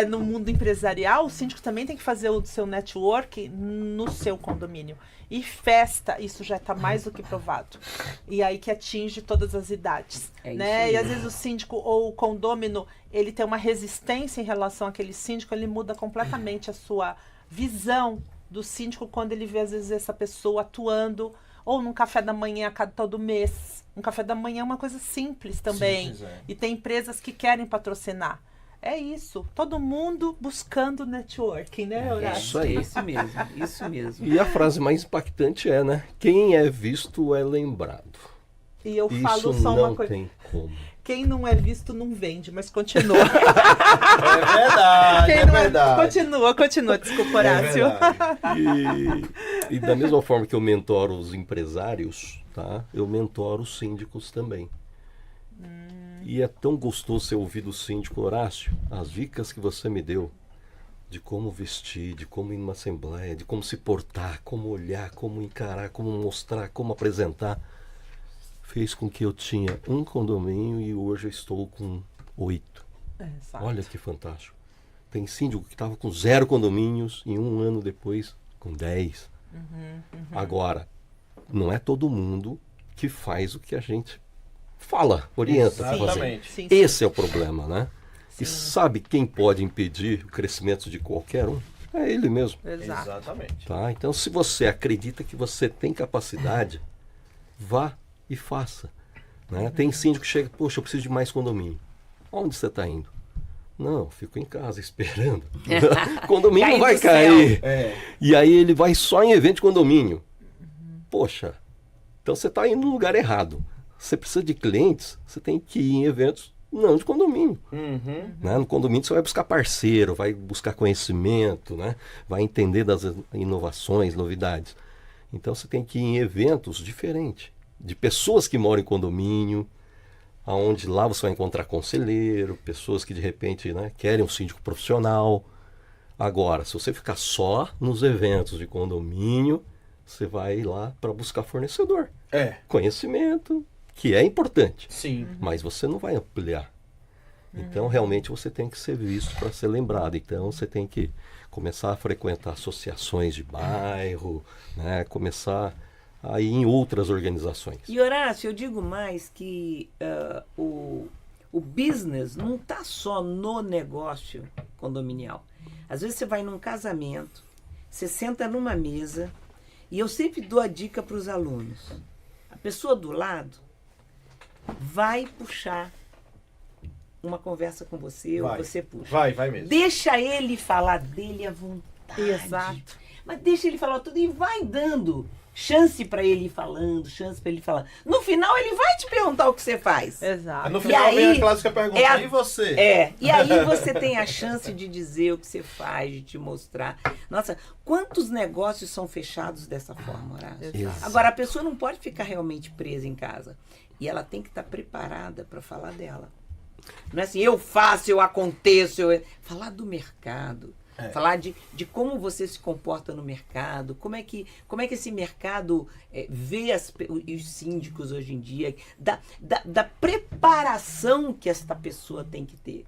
no mundo empresarial, o síndico também tem que fazer o seu network no seu condomínio. E festa, isso já está mais do que provado. E aí que atinge todas as idades. É isso Né? E às mesmo. vezes o síndico ou o condômino, ele tem uma resistência em relação àquele síndico, ele muda completamente a sua visão do síndico quando ele vê, às vezes, essa pessoa atuando, ou num café da manhã a cada todo mês. Um café da manhã é uma coisa simples também. Simples, é. E tem empresas que querem patrocinar. É isso. Todo mundo buscando networking, né, Horácio? Isso aí. Isso mesmo. E a frase mais impactante é, né? Quem é visto é lembrado. E eu Isso falo só não uma coisa. tem como. Quem não é visto não vende, mas continua. É verdade, Quem é não verdade. Continua. Desculpa, É Horácio. verdade. E da mesma forma que eu mentoro os empresários, tá? Eu mentoro os síndicos também. E é tão gostoso ser ouvido o síndico, Horácio, as dicas que você me deu de como vestir, de como ir numa assembleia, de como se portar, como olhar, como encarar, como mostrar, como apresentar, fez com que eu tinha um condomínio e hoje eu estou com 8. Exato. Olha que fantástico. Tem síndico que estava com 0 condomínios e um ano depois com 10. Agora, não é todo mundo que faz o que a gente fala, orienta a fazer. Exatamente. Sim, sim. Esse é o problema, né? E sabe quem pode impedir o crescimento de qualquer um? É ele mesmo. Exato. Exatamente. Tá? Então, se você acredita que você tem capacidade, vá e faça. Né? Tem síndico que chega, poxa, eu preciso de mais condomínio. Onde você está indo? Não, fico em casa esperando. Condomínio não Cair vai do céu. cair. É. E aí ele vai só em evento de condomínio. Poxa, então você está indo no lugar errado. Você precisa de clientes, você tem que ir em eventos não de condomínio. Uhum. Né? No condomínio você vai buscar parceiro, vai buscar conhecimento, né? Vai entender das inovações, novidades. Então você tem que ir em eventos diferentes, de pessoas que moram em condomínio, onde lá você vai encontrar conselheiro, pessoas que de repente, né, querem um síndico profissional. Agora, se você ficar só nos eventos de condomínio, você vai lá para buscar fornecedor. É. Conhecimento, que é importante. Sim. Mas você não vai ampliar. Então, realmente, você tem que ser visto para ser lembrado. Então, você tem que começar a frequentar associações de bairro, né? Começar a ir em outras organizações. E Horácio, eu digo mais que o business não está só no negócio condominial. Às vezes você vai num casamento, você senta numa mesa, e eu sempre dou a dica para os alunos. A pessoa do lado vai puxar uma conversa com você, Vai. ou você puxa. Vai mesmo. Deixa ele falar dele à vontade. Exato. Mas deixa ele falar tudo e vai dando chance para ele ir falando, chance para ele falar. No final ele vai te perguntar o que você faz. Exato. No final E vem aí, a clássica pergunta, e você? E aí você tem a chance de dizer o que você faz, de te mostrar. Nossa, quantos negócios são fechados dessa forma, Horácio? Exato. Agora, a pessoa não pode ficar realmente presa em casa. E ela tem que estar preparada para falar dela. Não é assim, eu faço, eu aconteço. Falar do mercado. Falar de como você se comporta no mercado, como é que esse mercado vê os síndicos hoje em dia, da preparação que esta pessoa tem que ter.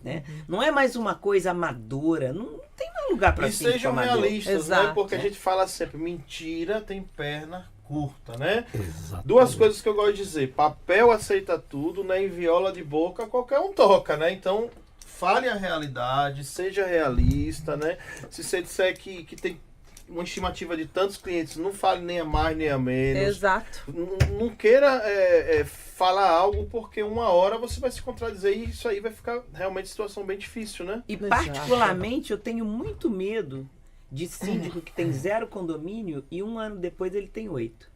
Né? Não é mais uma coisa amadora, não tem mais lugar para E síndico sejam amador. realistas, Exato. né? Porque a gente fala sempre, mentira tem perna curta, né? Exatamente. Duas coisas que eu gosto de dizer, papel aceita tudo, né? E viola de boca qualquer um toca, né? Então, fale a realidade, seja realista, né? Se você disser que tem uma estimativa de tantos clientes, não fale nem a mais nem a menos. Exato. Não queira falar algo porque uma hora você vai se contradizer e isso aí vai ficar realmente situação bem difícil, né? E Exato. particularmente eu tenho muito medo de síndico que tem 0 condomínio e um ano depois ele tem 8.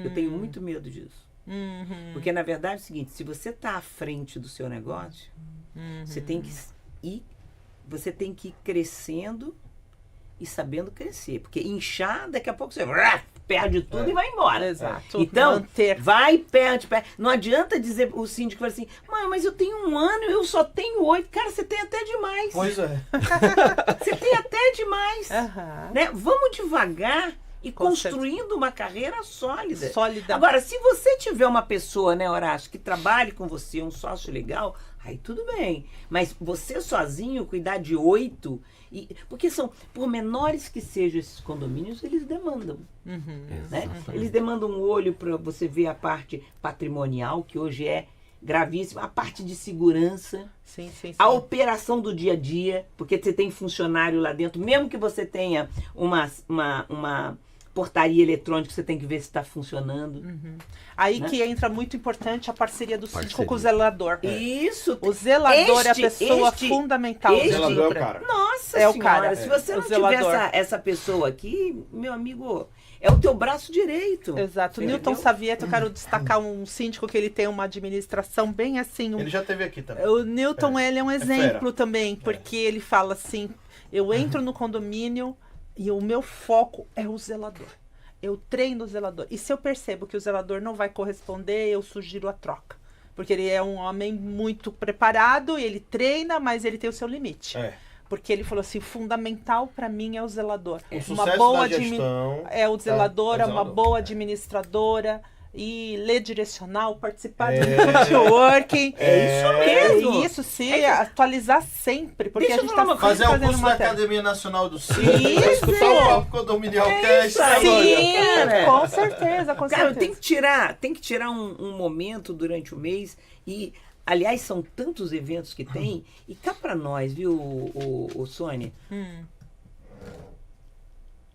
Eu tenho muito medo disso. Porque na verdade é o seguinte, se você está à frente do seu negócio, você tem que ir crescendo e sabendo crescer. Porque inchar, daqui a pouco você perde tudo e vai embora. Exato. Então, Manter. vai, perde. Não adianta dizer o síndico fala assim, mãe, mas eu tenho 1 ano e eu só tenho 8. Cara, você tem até demais. Pois é. Você tem até demais. Aham. Né? Vamos devagar e Com construindo uma carreira sólida. Sólida. Agora, se você tiver uma pessoa, né, Horácio, que trabalhe com você, um sócio legal, aí tudo bem. Mas você sozinho, cuidar de 8... porque por menores que sejam esses condomínios, eles demandam. Né? Eles demandam um olho para você ver a parte patrimonial, que hoje é gravíssima, a parte de segurança, Sim. a operação do dia a dia, porque você tem funcionário lá dentro, mesmo que você tenha uma portaria eletrônica, você tem que ver se está funcionando. Aí Né? que entra muito importante a parceria do síndico Parceria. com o zelador. Isso. O zelador é a pessoa este- fundamental. este- do Zelador é o Supra. cara. Nossa É o senhora, cara, se você é. não O tiver zelador. essa pessoa aqui, meu amigo, é o teu braço direito. Exato. O Você Newton entendeu? Savieto, eu quero destacar um síndico que ele tem uma administração bem assim. Ele já teve aqui também. O Newton, ele é um exemplo fera. também, porque ele fala assim, eu entro no condomínio e o meu foco é o zelador. Eu treino o zelador. E se eu percebo que o zelador não vai corresponder, eu sugiro a troca. Porque ele é um homem muito preparado, ele treina, mas ele tem o seu limite. É. Porque ele falou assim, fundamental para mim é o zelador. O sucesso da gestão... É o zelador, é o é uma zelador. boa administradora e ler direcional, participar É. do networking. É isso mesmo. Isso, se atualizar sempre, porque Deixa a eu gente falar uma está coisa. Fazer o fazendo curso da matéria. Academia Nacional do Isso! Síndico, escutar o Papo Condominial Cast, isso aí, Vânia? Sim, cara. com certeza, com Cara, certeza. tem que tirar um momento durante o mês e, aliás, são tantos eventos que tem. E cá pra nós, viu, o Sônia?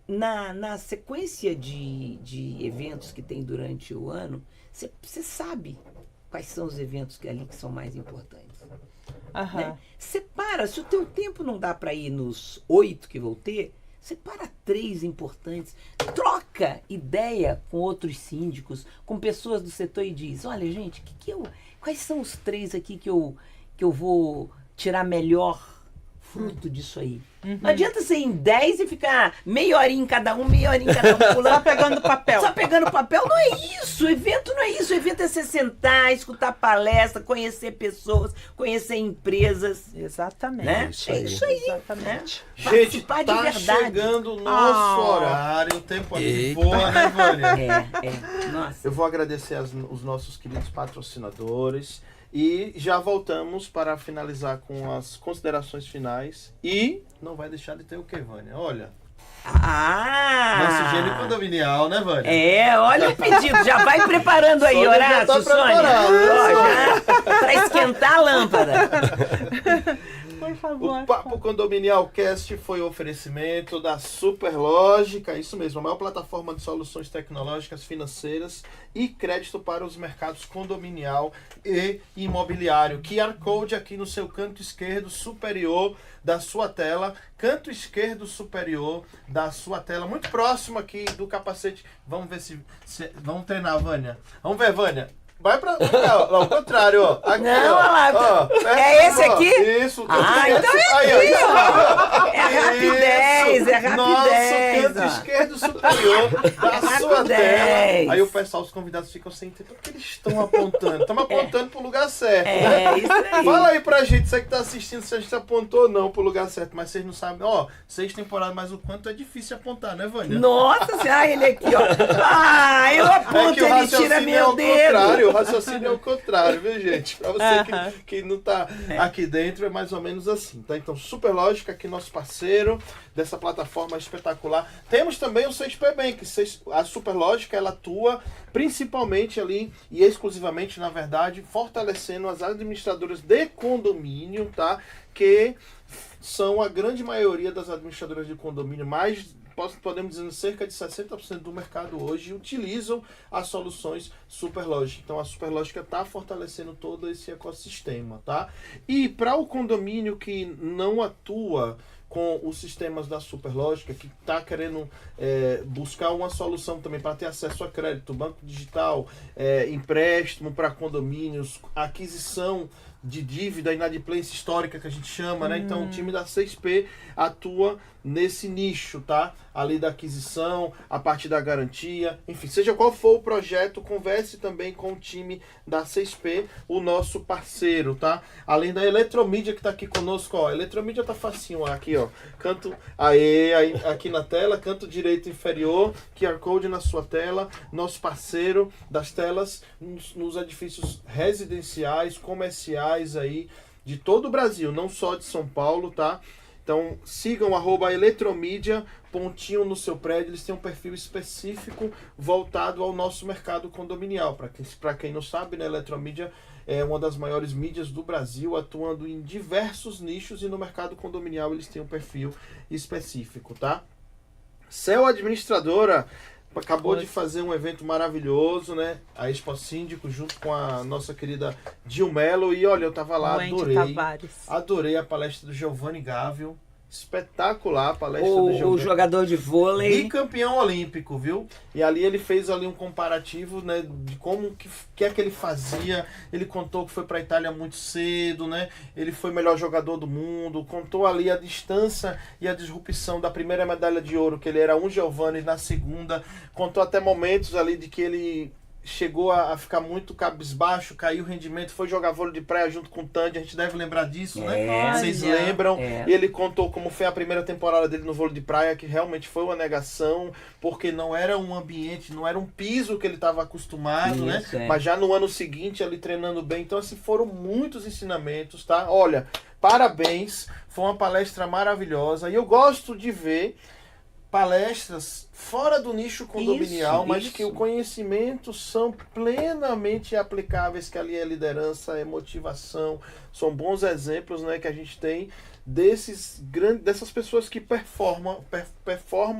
Na sequência de eventos que tem durante o ano, você sabe quais são os eventos ali que são mais importantes. Aham. Né? Separa, se o teu tempo não dá para ir nos 8 que vou ter, separa 3 importantes, troca ideia com outros síndicos, com pessoas do setor e diz, olha gente, quais são os 3 aqui que eu vou tirar melhor fruto disso aí. Não adianta ser em 10 e ficar meia horinha em cada um, Só pulando. pegando papel. Só pegando papel, não é isso. O evento não é isso. O evento é você sentar, escutar palestra, conhecer pessoas, conhecer empresas. Exatamente. Né? Isso É aí. isso aí. Exatamente. Gente, Participar de tá verdade. chegando o nosso horário, o tempo aqui Eita. voa, né, Vânia? Nossa. Eu vou agradecer os nossos queridos patrocinadores e já voltamos para finalizar com as considerações finais. E não vai deixar de ter o que, Vânia? Olha, nosso higiene condominial, né, Vânia? Olha o pedido. Já vai preparando aí, Sônia já Horácio, tá Sônia. preparado, né, Ó, já, pra esquentar a lâmpada. Por favor. O Papo Condominial Cast foi um oferecimento da Superlógica, isso mesmo, a maior plataforma de soluções tecnológicas, financeiras e crédito para os mercados condominial e imobiliário. QR Code aqui no seu canto esquerdo superior da sua tela, canto esquerdo superior da sua tela, muito próximo aqui do capacete. Vamos ver se vamos treinar, Vânia. Vamos ver, Vânia. Vai pra cá, ó, ao contrário, ó. Aqui, Não, ó. olha lá. Ó, É esse ó. aqui? Isso. Então aí, ó. É rapidez, é rapidez. Nosso canto ó. esquerdo superior da sua rapidez. tela. Aí o pessoal, os convidados ficam sem entender porque eles estão apontando. Estamos apontando pro lugar certo, né? É, isso aí. Fala aí pra gente, você que tá assistindo, se a gente apontou ou não pro lugar certo. Mas vocês não sabem, ó, 6 temporadas, mas o quanto é difícil apontar, né, Vânia? Nossa senhora, ele aqui, ó. Ah, eu aponto, que o ele tira raciocínio é meu ao dedo. contrário, o raciocínio é o contrário, viu, gente? Pra você Aham. que não tá aqui dentro, é mais ou menos assim, tá? Então, Superlógica aqui, nosso parceiro dessa plataforma espetacular. Temos também o 6P Bank. A Superlógica, ela atua principalmente ali e exclusivamente, na verdade, fortalecendo as administradoras de condomínio, tá? Que são a grande maioria das administradoras de condomínio, podemos dizer, cerca de 60% do mercado hoje utilizam as soluções Superlógica. Então a Superlógica está fortalecendo todo esse ecossistema, tá? E para o condomínio que não atua com os sistemas da Superlógica, que está querendo buscar uma solução também para ter acesso a crédito, banco digital, empréstimo para condomínios, aquisição de dívida, inadimplência histórica que a gente chama, né? Então o time da 6P atua nesse nicho, tá? Ali da aquisição, a parte da garantia, enfim, seja qual for o projeto, converse também com o time da 6P, o nosso parceiro, tá? Além da Eletromídia que tá aqui conosco, ó, a Eletromídia tá facinho, ó, aqui, ó, canto, aí, aqui na tela, canto direito inferior, QR Code na sua tela, nosso parceiro das telas nos edifícios residenciais, comerciais aí, de todo o Brasil, não só de São Paulo, tá? Então sigam @eletromídia, pontinho no seu prédio, eles têm um perfil específico voltado ao nosso mercado condominial. Para quem não sabe, né, Eletromídia é uma das maiores mídias do Brasil, atuando em diversos nichos e no mercado condominial eles têm um perfil específico, tá? Cel Administradora acabou de fazer um evento maravilhoso, né? A Expo Síndico, junto com a nossa querida Dil Melo. E olha, eu tava lá, Wendy Tavares. adorei a palestra do Giovanni Gávio. Espetacular a palestra do O Giovanni. jogador de vôlei. Bicampeão olímpico, viu? E ali ele fez ali um comparativo, né, de como que é que ele fazia. Ele contou que foi para a Itália muito cedo, né? Ele foi o melhor jogador do mundo. Contou ali a distância e a disrupção da primeira medalha de ouro, que ele era um Giovanni, na segunda. Contou até momentos ali de que ele chegou a ficar muito cabisbaixo, caiu o rendimento, foi jogar vôlei de praia junto com o Tandy, a gente deve lembrar disso, né? Vocês Olha. lembram? É. E ele contou como foi a primeira temporada dele no vôlei de praia, que realmente foi uma negação, porque não era um ambiente, não era um piso que ele estava acostumado, né? Isso, é. Mas já no ano seguinte, ali treinando bem. Então, assim, foram muitos ensinamentos, tá? Olha, parabéns, foi uma palestra maravilhosa. E eu gosto de ver palestras fora do nicho condominial, mas isso. que o conhecimento são plenamente aplicáveis, que ali é liderança, é motivação, são bons exemplos, né, que a gente tem dessas pessoas que performam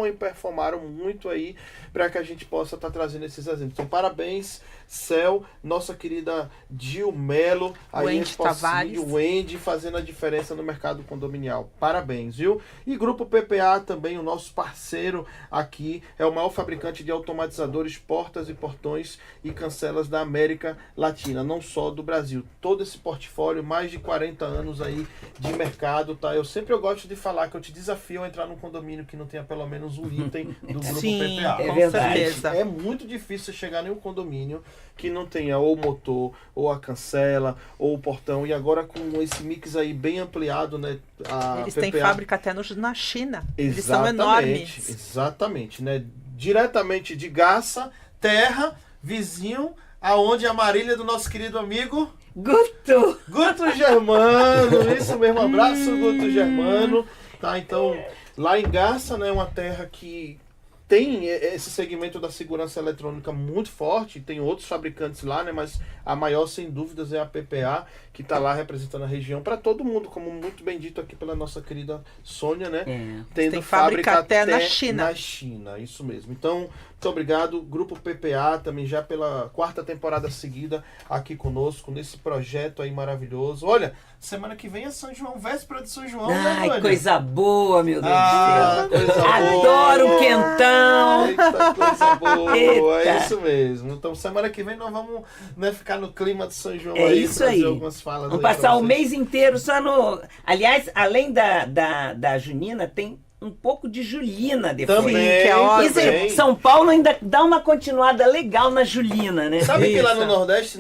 e performaram muito aí, para que a gente possa estar trazendo esses exemplos. Então, parabéns, Cel, nossa querida Dil Melo, aí Wendy Tavares. o Wendy fazendo a diferença no mercado condominial. Parabéns, viu? E Grupo PPA também, o nosso parceiro aqui, é o maior fabricante de automatizadores, portas e portões e cancelas da América Latina, não só do Brasil. Todo esse portfólio, mais de 40 anos aí de mercado, tá? Eu gosto de falar que eu te desafio a entrar num condomínio que não tenha pelo menos um item do Grupo Sim, PPA. É verdade. certeza. É muito difícil chegar em um condomínio que não tenha ou o motor, ou a cancela, ou o portão. E agora com esse mix aí bem ampliado, né? A Eles têm PPA fábrica até na China. Eles são enormes. Exatamente, né? Diretamente de Garça, terra, vizinho, aonde a Marília do nosso querido amigo Guto! Guto Germano. Isso mesmo, abraço Guto Germano. Tá, então, lá em Garça, né, uma terra que tem esse segmento da segurança eletrônica muito forte, tem outros fabricantes lá, né, mas a maior, sem dúvidas, é a PPA, que está lá representando a região para todo mundo, como muito bem dito aqui pela nossa querida Sônia, né? Tendo Tem fábrica até na China. Na China, isso mesmo. Então, muito obrigado, Grupo PPA, também já pela 4ª temporada seguida aqui conosco, nesse projeto aí maravilhoso. Olha, semana que vem é São João, véspera de São João, né, Ai, Vânia? coisa boa, meu Deus Ah, do céu. coisa boa. Adoro o quentão. Eita, coisa boa, Eita. é isso mesmo. Então, semana que vem nós vamos, né, ficar no clima de São João É aí, isso trazer aí. algumas falas Vamos aí pra passar o vocês. mês inteiro só no... Aliás, além da Junina, tem um pouco de Julina depois. Também, que é ótimo. Isso aí, São Paulo ainda dá uma continuada legal na Julina, né? Sabe que lá no Isso. Nordeste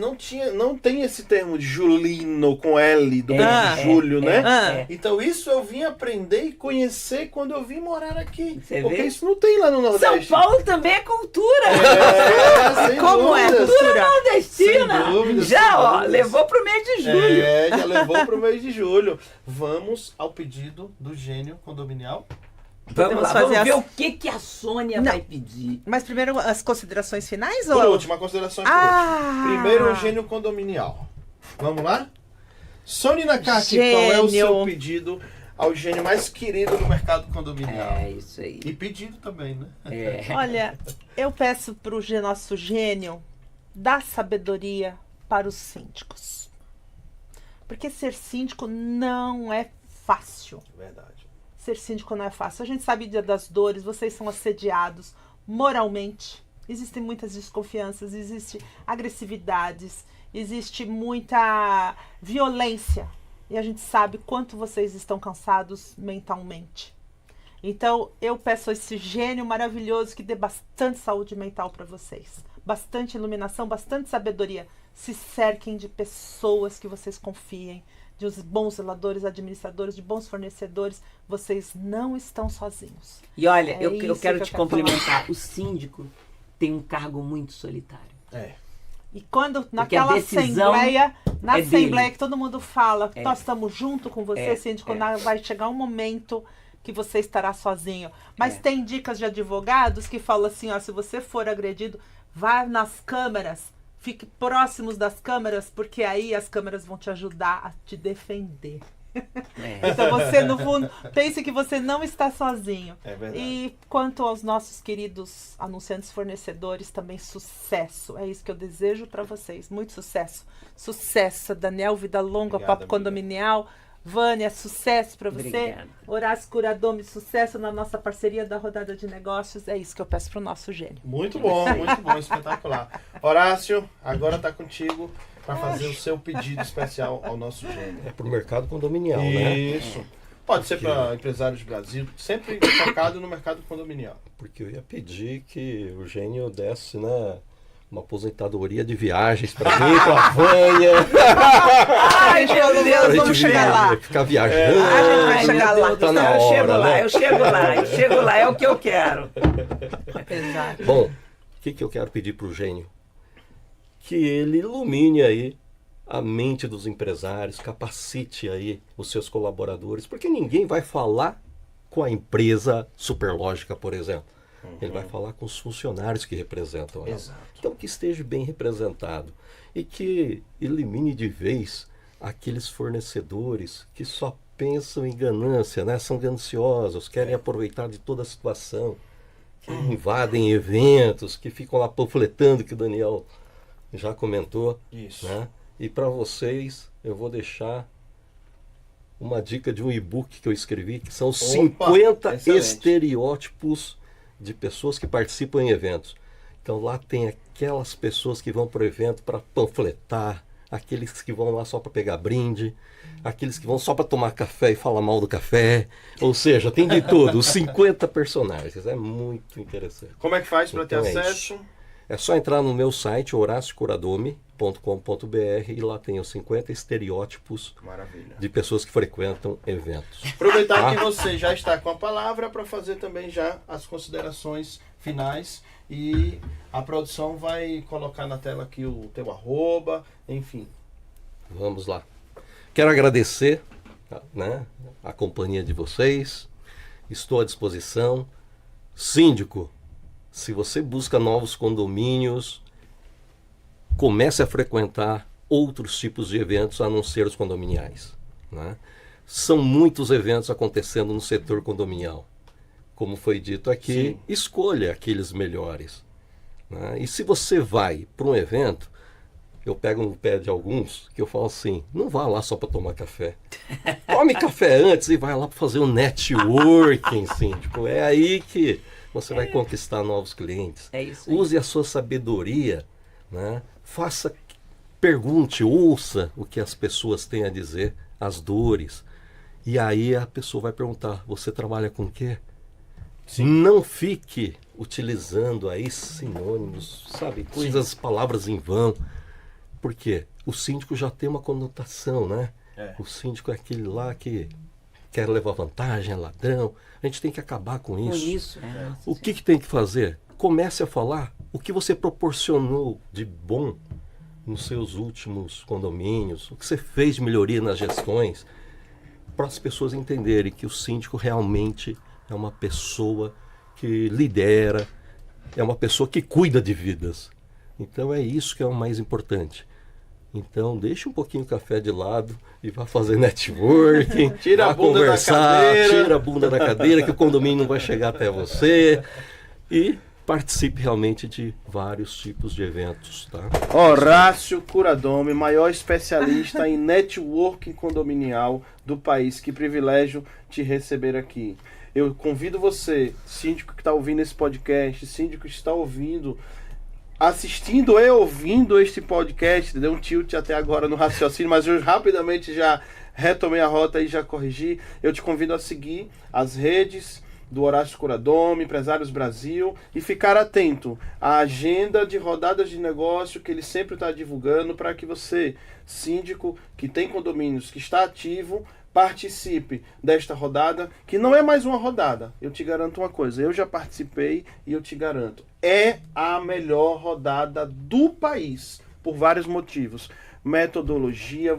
não tem esse termo de julino com L, do mês Ah, de julho, né? Ah. Então isso eu vim aprender e conhecer quando eu vim morar aqui. Você Porque vê? isso não tem lá no São Nordeste. Paulo também é cultura. É, sem Como é dúvidas. cultura? Nordestina. Sem dúvidas, Já, sem ó, dúvidas. levou pro mês de julho. É, já levou pro mês de julho. Vamos ao pedido do gênio condominial. Vamos Podemos lá, fazer vamos ver as- o que a Sônia Não. vai pedir. Mas primeiro as considerações finais? Por ou... último, a consideração por Ah! último. Primeiro, o gênio condominial. Vamos lá? Sônia Nakaki, qual é o seu Gênio. pedido ao gênio mais querido do mercado condominial? É, isso aí. E pedido também, né? É. Olha, eu peço para o nosso gênio dar sabedoria para os síndicos. Porque ser síndico não é fácil. Verdade. Ser síndico não é fácil. A gente sabe das dores, vocês são assediados moralmente. Existem muitas desconfianças, existe agressividades, existe muita violência. E a gente sabe quanto vocês estão cansados mentalmente. Então, eu peço a esse gênio maravilhoso que dê bastante saúde mental para vocês. Bastante iluminação, bastante sabedoria. Se cerquem de pessoas que vocês confiem, de uns bons zeladores, administradores, de bons fornecedores. Vocês não estão sozinhos. E olha, É eu isso quero que eu te quero complementar. O síndico tem um cargo muito solitário. É. E quando Porque naquela a decisão assembleia, na é assembleia dele. que todo mundo fala, É. nós estamos junto com você, É, síndico, é. vai chegar um momento que você estará sozinho. Mas É. tem dicas de advogados que falam assim, ó, se você for agredido, vá nas câmeras, fique próximos das câmeras, porque aí as câmeras vão te ajudar a te defender. Então você, no fundo, pense que você não está sozinho. É verdade. E quanto aos nossos queridos anunciantes fornecedores, também sucesso. É isso que eu desejo para vocês. Muito sucesso. Sucesso, Daniel, vida longa, Obrigado, Papo amiga. Condominial. Vânia, sucesso para você. Obrigada. Horácio Curadome, sucesso na nossa parceria da Rodada de Negócios. É isso que eu peço para o nosso gênio. Muito bom, espetacular. Horácio, agora tá contigo para fazer o seu pedido especial ao nosso gênio. É pro mercado condominial, né? Isso. Pode ser para empresários do Brasil, sempre focado no mercado condominial. Porque eu ia pedir que o Gênio desse, né, uma aposentadoria de viagens para mim, com a Vânia. Ai, meu Deus, Pra vamos gente chegar lá. ficar viajando. Ai, Ai, chegar meu lá. Deus do Tá céu, na eu chego hora, lá, né? eu chego lá, é o que eu quero. Exato. Bom, o que eu quero pedir pro Gênio? Que ele ilumine aí a mente dos empresários, capacite aí os seus colaboradores, porque ninguém vai falar com a empresa Superlógica, por exemplo. Ele vai falar com os funcionários que representam ela. Exato. Então que esteja bem representado e que elimine de vez aqueles fornecedores que só pensam em ganância, né? São gananciosos, querem aproveitar de toda a situação, que invadem eventos, que ficam lá panfletando, que o Daniel já comentou. Isso. Né? E para vocês, eu vou deixar uma dica de um e-book que eu escrevi, que são 50 excelente. estereótipos de pessoas que participam em eventos. Então lá tem aquelas pessoas que vão para o evento para panfletar, aqueles que vão lá só para pegar brinde, aqueles que vão só para tomar café e falar mal do café. Ou seja, tem de tudo, os 50 personagens. É muito interessante. Como é que faz para ter Então é acesso? É só entrar no meu site, horaciocuradome.com.br, e lá tem os 50 estereótipos Maravilha. de pessoas que frequentam eventos. Aproveitar que você já está com a palavra para fazer também já as considerações finais, e a produção vai colocar na tela aqui o teu @, enfim. Vamos lá. Quero agradecer, né, a companhia de vocês. Estou à disposição. Síndico, se você busca novos condomínios, comece a frequentar outros tipos de eventos a não ser os condominiais. Né? São muitos eventos acontecendo no setor condominial. Como foi dito aqui, Sim. escolha aqueles melhores. Né? E se você vai para um evento, eu pego no pé de alguns que eu falo assim, não vá lá só para tomar café. Tome café antes e vai lá para fazer um networking, síndico. É aí que você vai conquistar novos clientes. É isso aí. Use a sua sabedoria, né? Pergunte, ouça o que as pessoas têm a dizer, as dores. E aí a pessoa vai perguntar, você trabalha com o quê? Não fique utilizando aí sinônimos, sabe? Coisas, palavras em vão. Por quê? O síndico já tem uma conotação, né? É. O síndico é aquele lá que quer levar vantagem, é ladrão. A gente tem que acabar com Com isso. isso, O que tem que fazer? Comece a falar o que você proporcionou de bom nos seus últimos condomínios, o que você fez de melhoria nas gestões, para as pessoas entenderem que o síndico realmente é uma pessoa que lidera, é uma pessoa que cuida de vidas. Então é isso que é o mais importante. Então deixe um pouquinho o café de lado e vá fazer networking, Tira vá a bunda da conversar, cadeira. tira a bunda da cadeira que o condomínio não vai chegar até você, e participe realmente de vários tipos de eventos, tá? Horácio Curadome, maior especialista em networking condominial do país. Que privilégio te receber aqui. Eu convido você, síndico que está ouvindo esse podcast, síndico que está ouvindo, assistindo e ouvindo este podcast, deu um tilt até agora no raciocínio, mas eu rapidamente já retomei a rota e já corrigi. Eu te convido a seguir as redes do Horácio Curadome, Empresários Brasil, e ficar atento à agenda de rodadas de negócio que ele sempre está divulgando, para que você, síndico que tem condomínios, que está ativo, participe desta rodada, que não é mais uma rodada. Eu te garanto uma coisa, eu já participei e eu te garanto, é a melhor rodada do país, por vários motivos. Metodologia,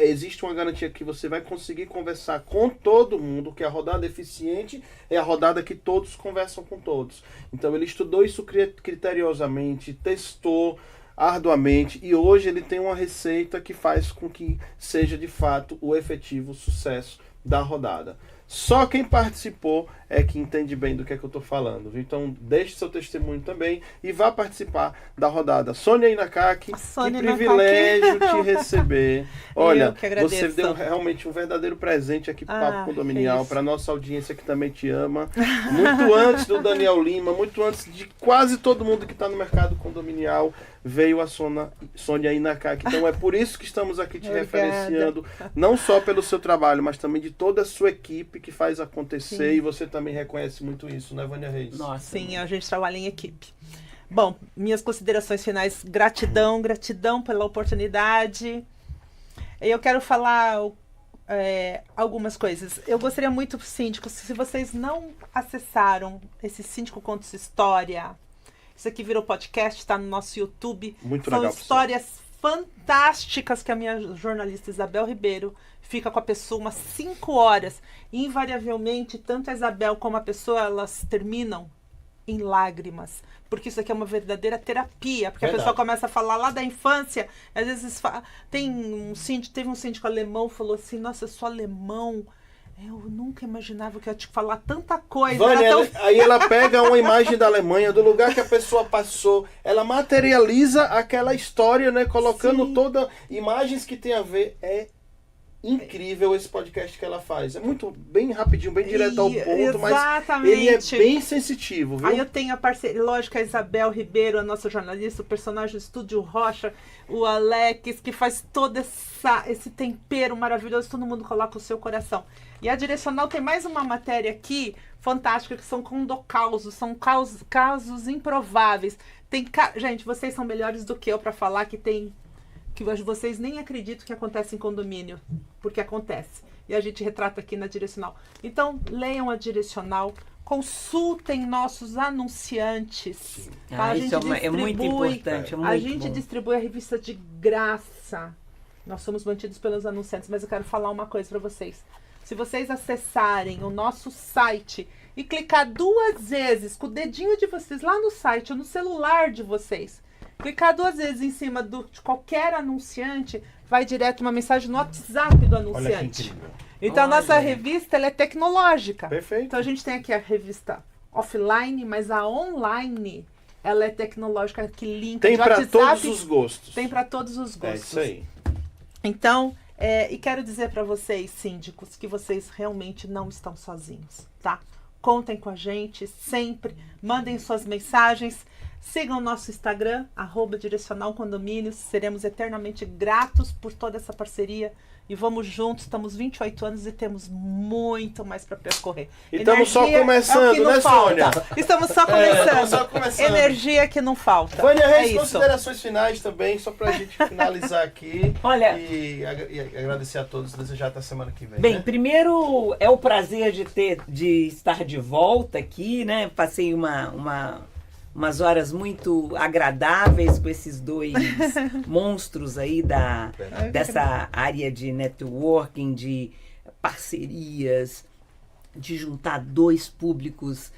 existe uma garantia que você vai conseguir conversar com todo mundo, que a rodada eficiente é a rodada que todos conversam com todos. Então ele estudou isso criteriosamente, testou, arduamente e hoje ele tem uma receita que faz com que seja de fato o efetivo sucesso da rodada. Só quem participou é que entende bem do que é que eu estou falando. Viu? Então, deixe seu testemunho também e vá participar da rodada. Sônia Inakaki, que privilégio te receber. Olha, você deu realmente um verdadeiro presente aqui para o Papo Condominial, para nossa audiência que também te ama. Muito antes do Daniel Lima, muito antes de quase todo mundo que está no mercado condominial, veio a Sônia Inakaki. Então, é por isso que estamos aqui te referenciando, não só pelo seu trabalho, mas também de toda a sua equipe que faz acontecer. E você também reconhece muito isso, né, Vânia Reis? Nossa, sim, a gente trabalha em equipe. Bom, minhas considerações finais, gratidão pela oportunidade. Eu quero falar algumas coisas. Eu gostaria muito, síndicos, se vocês não acessaram esse Síndico Conta Sua História, isso aqui virou podcast, está no nosso YouTube. Muito São legal, histórias fantásticas que a minha jornalista Isabel Ribeiro fica com a pessoa umas 5 horas. E, invariavelmente, tanto a Isabel como a pessoa, elas terminam em lágrimas. Porque isso aqui é uma verdadeira terapia. Porque a pessoa começa a falar lá da infância. Às vezes teve um síndico alemão que falou assim, nossa, eu sou alemão. Eu nunca imaginava que eu ia te falar tanta coisa. Vânia, aí ela pega uma imagem da Alemanha, do lugar que a pessoa passou, ela materializa aquela história, né? Colocando toda imagens que tem a ver. É incrível esse podcast que ela faz. É muito bem rapidinho, bem direto ao ponto, mas ele é bem sensitivo, viu? Aí eu tenho a parceria, lógico, a Isabel Ribeiro, a nossa jornalista, o personagem do Estúdio Rocha, o Alex, que faz todo esse tempero maravilhoso, todo mundo coloca o seu coração. E a Direcional tem mais uma matéria aqui, fantástica, que são condocausos, são casos improváveis. Gente, vocês são melhores do que eu para falar que vocês nem acreditam que acontece em condomínio, porque acontece. E a gente retrata aqui na Direcional. Então, leiam a Direcional, consultem nossos anunciantes. Tá? Isso é muito importante. A gente distribui a revista de graça. Nós somos mantidos pelos anunciantes, mas eu quero falar uma coisa para vocês. Se vocês acessarem o nosso site e clicar 2 vezes com o dedinho de vocês lá no site ou no celular de vocês, clicar 2 vezes em cima de qualquer anunciante, vai direto uma mensagem no WhatsApp do anunciante. Olha que incrível. Então, a nossa revista ela é tecnológica. Perfeito. Então, a gente tem aqui a revista offline, mas a online, ela é tecnológica, que linka tem de WhatsApp. Tem para todos os gostos. Tem para todos os gostos. É isso aí. Então, e quero dizer para vocês, síndicos, que vocês realmente não estão sozinhos, tá? Contem com a gente sempre, mandem suas mensagens. Sigam o nosso Instagram, @direcionalcondomínios. Seremos eternamente gratos por toda essa parceria. E vamos juntos, estamos 28 anos e temos muito mais para percorrer. E estamos só começando, né, Sônia? Estamos só começando. Estamos só começando. Energia que não falta. Vânia Reis, considerações finais também, só para a gente finalizar aqui. Olha, e agradecer a todos, desejar até semana que vem. Bem, né? Primeiro é o prazer de estar de volta aqui, né? Passei umas horas muito agradáveis com esses 2 monstros aí dessa área de networking, de parcerias, de juntar 2 públicos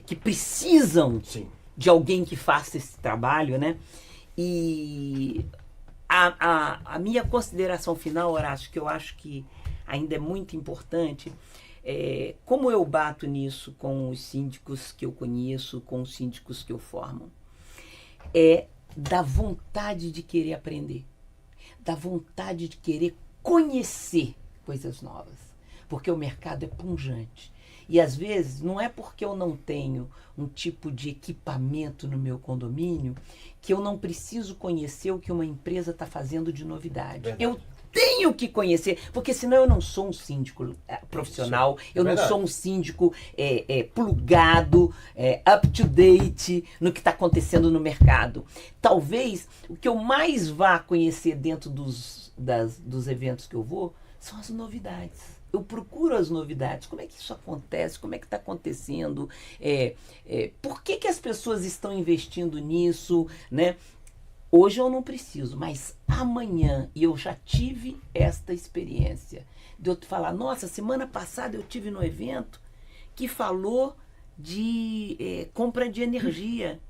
que precisam de alguém que faça esse trabalho, né? E a minha consideração final, Horácio, que eu acho que ainda é muito importante, como eu bato nisso com os síndicos que eu conheço, com os síndicos que eu formo, é da vontade de querer aprender, da vontade de querer conhecer coisas novas, porque o mercado é pungente. E às vezes não é porque eu não tenho um tipo de equipamento no meu condomínio que eu não preciso conhecer o que uma empresa está fazendo de novidade. Verdade. Eu tenho que conhecer, porque senão eu não sou um síndico profissional, eu não sou um síndico plugado, up to date no que está acontecendo no mercado. Talvez o que eu mais vá conhecer dentro dos eventos que eu vou são as novidades. Eu procuro as novidades, como é que isso acontece, como é que está acontecendo, por que as pessoas estão investindo nisso, né? Hoje eu não preciso, mas amanhã, e eu já tive esta experiência, de eu te falar, nossa, semana passada eu tive no evento que falou de compra de energia.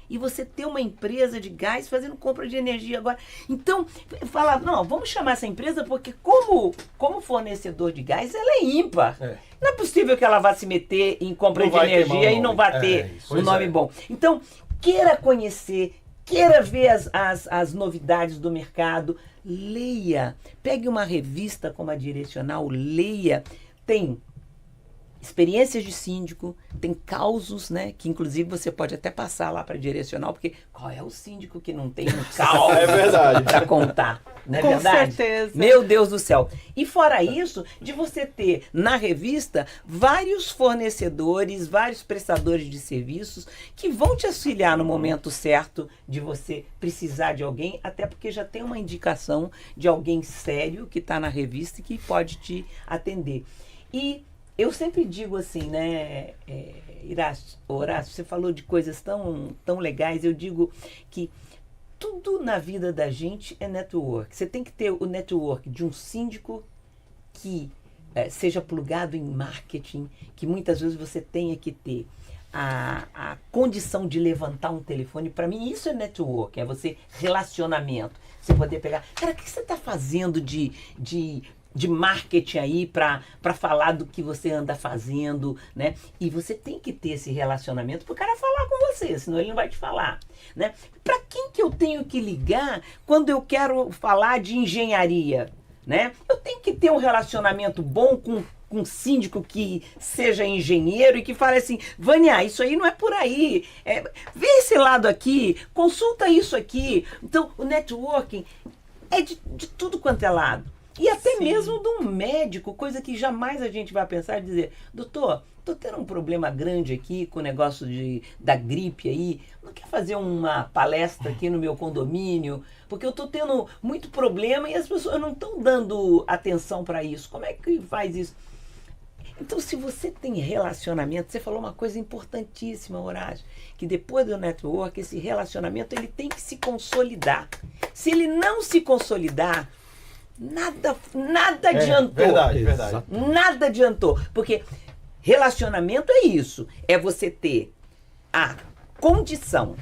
E você ter uma empresa de gás fazendo compra de energia agora. Então, falar, não, vamos chamar essa empresa porque como fornecedor de gás, ela é ímpar. Não é possível que ela vá se meter em compra Não de vai queimar energia o e não nome. vá ter isso. um Pois nome é. bom. Então, queira conhecer, queira ver as novidades do mercado, leia. Pegue uma revista como a Direcional, leia. Tem experiências de síndico, tem causos, né? Que inclusive você pode até passar lá para Direcional, porque qual é o síndico que não tem um caos É verdade. para contar? Não é Com verdade? certeza. Meu Deus do céu. E fora isso, de você ter na revista vários fornecedores, vários prestadores de serviços que vão te auxiliar no momento certo de você precisar de alguém, até porque já tem uma indicação de alguém sério que está na revista e que pode te atender. E eu sempre digo assim, né, Horácio, você falou de coisas tão legais, eu digo que tudo na vida da gente é network. Você tem que ter o network de um síndico que seja plugado em marketing, que muitas vezes você tenha que ter a condição de levantar um telefone. Para mim isso é network, é você relacionamento. Você poder pegar, cara, o que você está fazendo de marketing aí para falar do que você anda fazendo, né? E você tem que ter esse relacionamento para o cara falar com você, senão ele não vai te falar, né? Para quem que eu tenho que ligar quando eu quero falar de engenharia, né? Eu tenho que ter um relacionamento bom com um síndico que seja engenheiro e que fale assim, Vânia, isso aí não é por aí, vê esse lado aqui, consulta isso aqui. Então, o networking é de tudo quanto é lado. E até Sim. mesmo de um médico, coisa que jamais a gente vai pensar e dizer, doutor, tô tendo um problema grande aqui com o negócio da gripe aí, não quer fazer uma palestra aqui no meu condomínio? Porque eu tô tendo muito problema e as pessoas não estão dando atenção para isso. Como é que faz isso? Então, se você tem relacionamento, você falou uma coisa importantíssima, Horácio, que depois do network, esse relacionamento ele tem que se consolidar. Se ele não se consolidar, nada adiantou. Verdade. Nada adiantou. Porque relacionamento é isso. É você ter a condição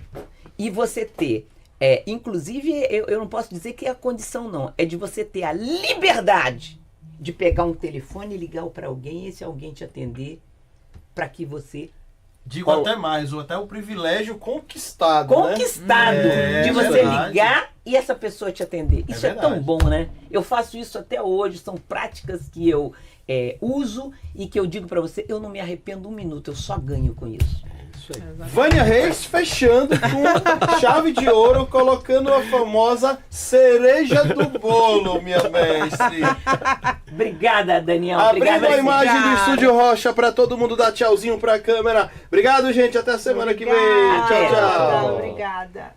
e você ter, inclusive, eu não posso dizer que é a condição não, é de você ter a liberdade de pegar um telefone e ligar para alguém e esse alguém te atender para que você... Digo até mais, ou até o privilégio conquistado, Conquistado né? de você verdade. ligar e essa pessoa te atender. Isso é tão verdade. bom, né? Eu faço isso até hoje, são práticas que eu uso e que eu digo pra você, eu não me arrependo um minuto, eu só ganho com isso. Isso aí. Vânia Reis fechando com chave de ouro, colocando a famosa cereja do bolo, minha mestre. Obrigada, Daniel. Obrigada, Abrindo a imagem do Obrigada. Estúdio Rocha para todo mundo dar tchauzinho pra câmera. Obrigado, gente. Até semana que vem. Tchau, tchau. Obrigada.